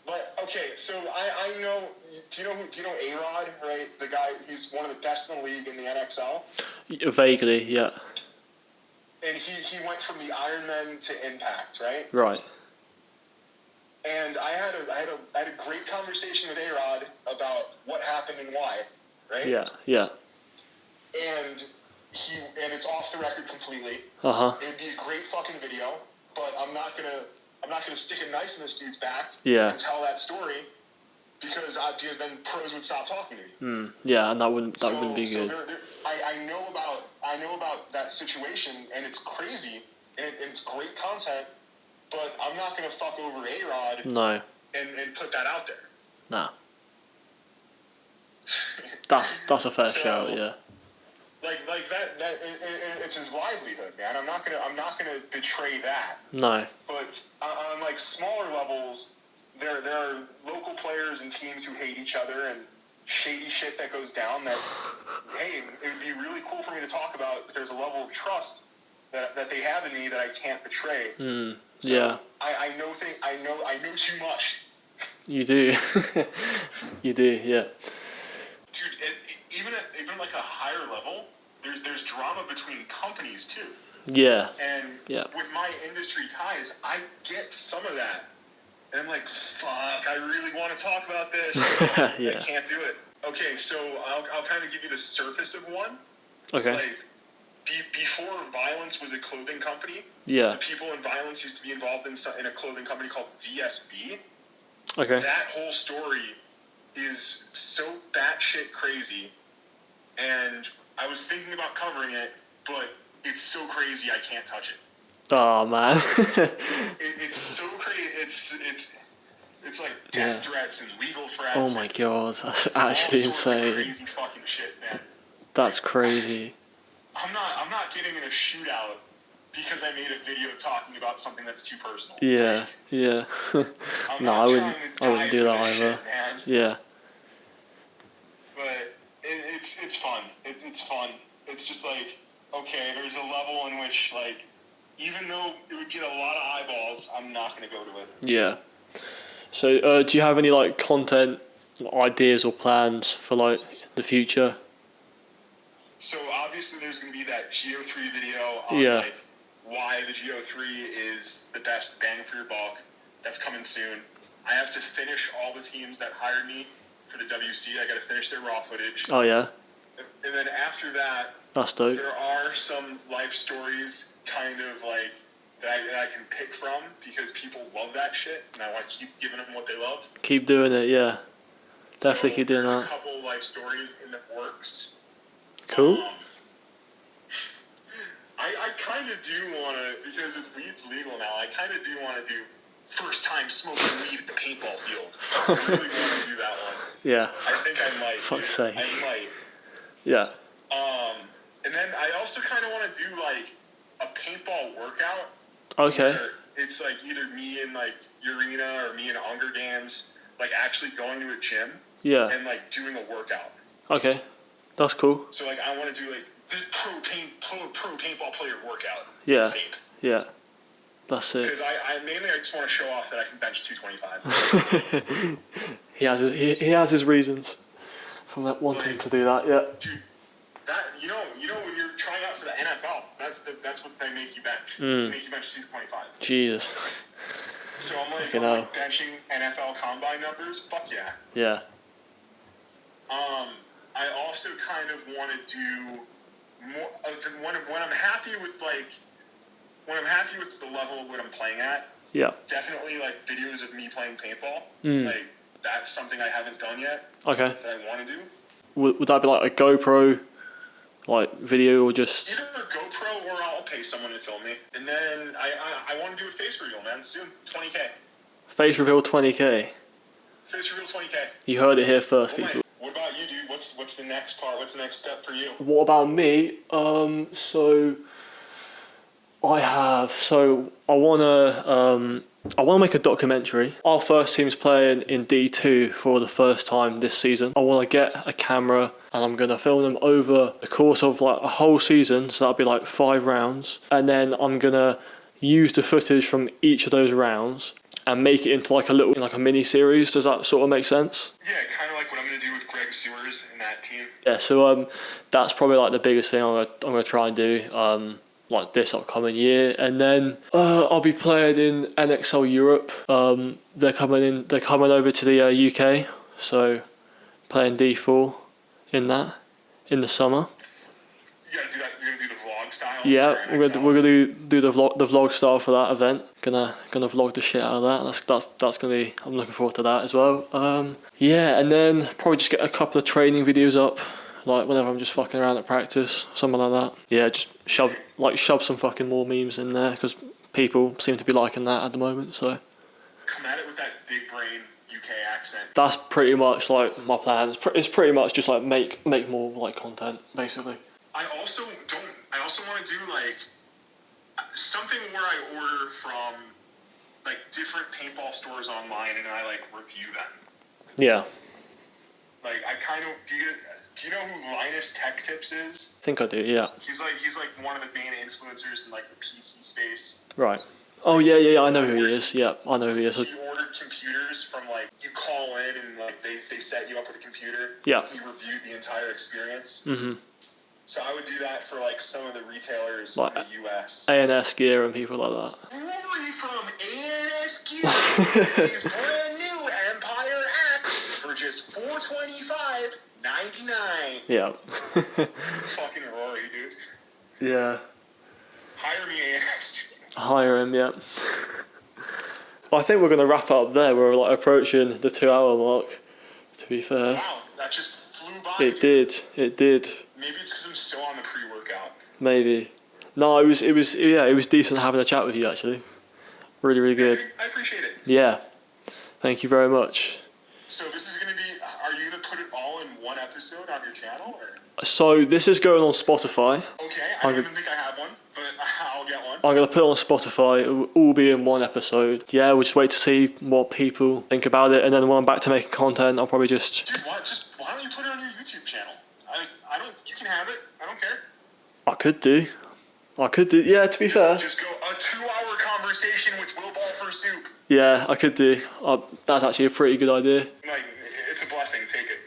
But okay, so I know. Do you know A-Rod, right? The guy who's one of the best in the league in the NXL. Vaguely, yeah. And he went from the Ironman to Impact, right? Right. And I had a great conversation with A-Rod about what happened and why, right? Yeah. And it's off the record completely. Uh-huh. It would be a great fucking video, but I'm not gonna stick a knife in this dude's back Yeah. and tell that story because then pros would stop talking to me. Yeah, and that wouldn't be So good. I know about that situation, and it's crazy, and it's great content, but I'm not gonna fuck over A-Rod. No. And put that out there. Nah. That's a fair shout, yeah. Like that it's his livelihood, man. I'm not gonna betray that. No. But on like smaller levels, there are local players and teams who hate each other and shady shit that goes down that hey, it would be really cool for me to talk about, but there's a level of trust that they have in me that I can't betray. So yeah. I know too much. You do. You do, yeah. Dude, even like a higher level, there's drama between companies too. Yeah. And yeah. with my industry ties, I get some of that. And I'm like, fuck, I really want to talk about this. Yeah. I can't do it. Okay, so I'll kind of give you the surface of one. Okay. Like, before Violence was a clothing company, yeah. the people in Violence used to be involved in a clothing company called VSB. Okay. That whole story is so batshit crazy, and I was thinking about covering it, but it's so crazy I can't touch it. Oh man. It's so crazy. It's like death threats and legal threats. Oh my god, that's actually insane. Of crazy fucking shit, man. That's crazy. I'm not getting in a shootout because I made a video talking about something that's too personal. Yeah, yeah. No, I wouldn't do that either. Shit, yeah. But it's fun. It's fun. It's just like, okay, there's a level in which, like, even though it would get a lot of eyeballs, I'm not going to go to it. Yeah. So, do you have any, like, content ideas or plans for, like, the future? So, obviously, there's going to be that Geo3 video on, like, why the Geo3 is the best bang for your buck. That's coming soon. I have to finish all the teams that hired me for the WC. I got to finish their raw footage. Oh, yeah? And then after that, that's dope. There are some life stories kind of like that I can pick from because people love that shit, and I want to keep giving them what they love. Keep doing it, yeah. Definitely keep doing that. There's a couple life stories in the works. Cool. I kind of do want to, because weed's legal now, I kind of do want to do first time smoking weed at the paintball field. I really want to do that one. Yeah. I think I might. Fuck's sake. I might. Yeah. And then I also kind of want to do like a paintball workout. Okay. It's like either me in like Urena or me in Hunger Games, like actually going to a gym. Yeah. And like doing a workout. Okay. That's cool. So like I want to do like this pro paintball player workout. Yeah. Yeah. That's it. Because I mainly just want to show off that I can bench 225. he has his reasons for wanting to do that. Yeah. Dude, that you know when you're trying out for the NFL, that's what they make you bench. They make you bench 225. Jesus. So I'm like benching NFL combine numbers. Fuck yeah. Yeah. I also kind of want to do more when I'm happy with the level of what I'm playing at. Yeah. Definitely like videos of me playing paintball. Like that's something I haven't done yet. Okay. That I want to do. Would that be like a GoPro, like video, or just either a GoPro or I'll pay someone to film me. And then I want to do a face reveal, man. Soon, 20K. Face reveal 20K. Face reveal 20K. You heard it here first, people. What about what's the next part? What's the next step for you? What about me? So I wanna make a documentary. Our first team's playing in D2 for the first time this season. I wanna get a camera and I'm gonna film them over the course of like a whole season. So that'll be like 5 rounds, and then I'm gonna use the footage from each of those rounds and make it into like a mini series. Does that sort of make sense? Yeah, kind of like what I'm gonna do with Greg Sewers and that team. Yeah, so that's probably like the biggest thing I'm gonna try and do like this upcoming year, and then I'll be playing in NXL Europe. They're coming over to the UK, so playing D4 in the summer. You gotta do that. You're gonna do the vlog style. Yeah, we're gonna do the vlog style for that event. Gonna vlog the shit out of that. That's gonna be. I'm looking forward to that as well. Yeah, and then probably just get a couple of training videos up, like whenever I'm just fucking around at practice, something like that. Yeah, just shove some fucking more memes in there because people seem to be liking that at the moment. So come at it with that big brain UK accent. that's pretty much like my plan. It's pretty much just like make more like content basically. I also want to do like something where I order from like different paintball stores online and I like review them. Yeah. Like I kind of do you know who Linus Tech Tips is? I think I do. Yeah. He's like one of the main influencers in like the PC space. Right. Oh yeah. I know who he is. Yeah, I know who he is. He ordered computers from like you call in and like they set you up with a computer. Yeah. He reviewed the entire experience. Mhm. So I would do that for like some of the retailers like in the US. A&S Gear and people like that. Rory from A&S Gear. His brand new Empire Axe for just $425.99. Yeah. Fucking Rory, dude. Yeah. Hire me, A&S. Hire him, yeah. I think we're gonna wrap up there. We're like approaching the 2-hour mark. To be fair. Wow, that just flew by. It did. Maybe it's because I'm still on the pre-workout. Maybe. No, it was decent having a chat with you actually. Really good. I appreciate it. Yeah. Thank you very much. So this is gonna be. Are you gonna put it all in one episode on your channel, or? So this is going on Spotify. Okay, I don't even think I have one, but I'll get one. I'm gonna put it on Spotify. It will all be in one episode. Yeah, we'll just wait to see what people think about it, and then when I'm back to making content, I'll probably just. Dude, why don't you put it on your YouTube channel? I don't. You can have it. I don't care. I could do. Yeah, to be fair. Just go a 2-hour conversation with WillBallForSoup. Yeah, I could do. That's actually a pretty good idea. Like, it's a blessing. Take it.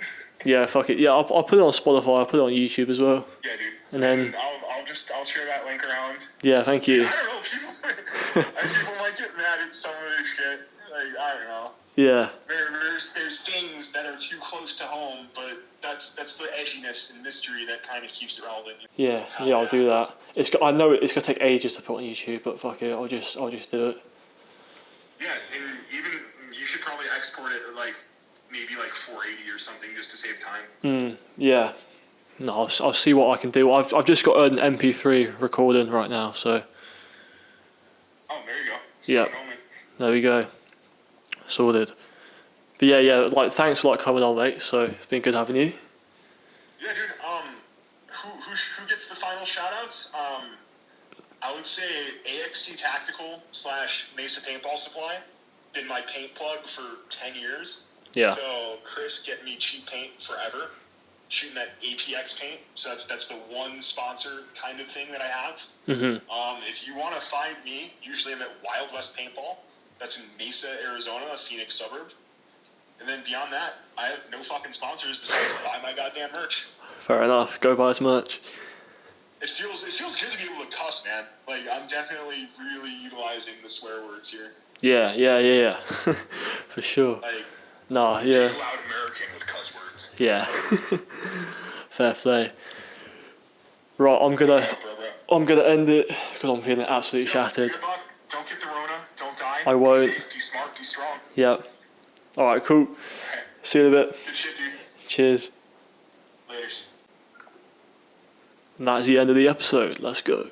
Yeah, fuck it. Yeah, I'll put it on Spotify. I'll put it on YouTube as well. Yeah, dude. And then I'll share that link around. Yeah, thank you. I don't know. People might get mad at some of this shit. Like, I don't know. Yeah. There's things that are too close to home, but that's the edginess and mystery that kind of keeps it relevant. Yeah, I'll do that. I know it's gonna take ages to put on YouTube, but fuck it, I'll just do it. Yeah, and even you should probably export it like maybe like 480 or something just to save time. Yeah. No, I'll see what I can do. I've just got an MP3 recording right now, so. Oh, there you go. Yeah. There we go. Sorted. But yeah, like thanks for like coming on, mate. So it's been good having you. Yeah, dude. Who gets the final shoutouts? I would say AXC Tactical / Mesa Paintball Supply. Been my paint plug for 10 years. Yeah. So Chris getting me cheap paint forever. Shooting that APX paint. So that's the one sponsor kind of thing that I have. Mm-hmm. If you want to find me, usually I'm at Wild West Paintball. That's in Mesa, Arizona, a Phoenix suburb. And then beyond that, I have no fucking sponsors besides buy my goddamn merch. Fair enough. Go buy some merch. It feels good to be able to cuss, man. Like, I'm definitely really utilizing the swear words here. Yeah. For sure. Like, nah, yeah. big loud American with cuss words. Yeah. Fair play. Right, I'm gonna end it because I'm feeling absolutely shattered. Good luck. Don't get the Rona. Don't die. I won't. Be safe, be smart, be strong. Yep. Alright, cool. Okay. See you in a bit. Good shit, dude. Cheers. Laters. And that is the end of the episode. Let's go.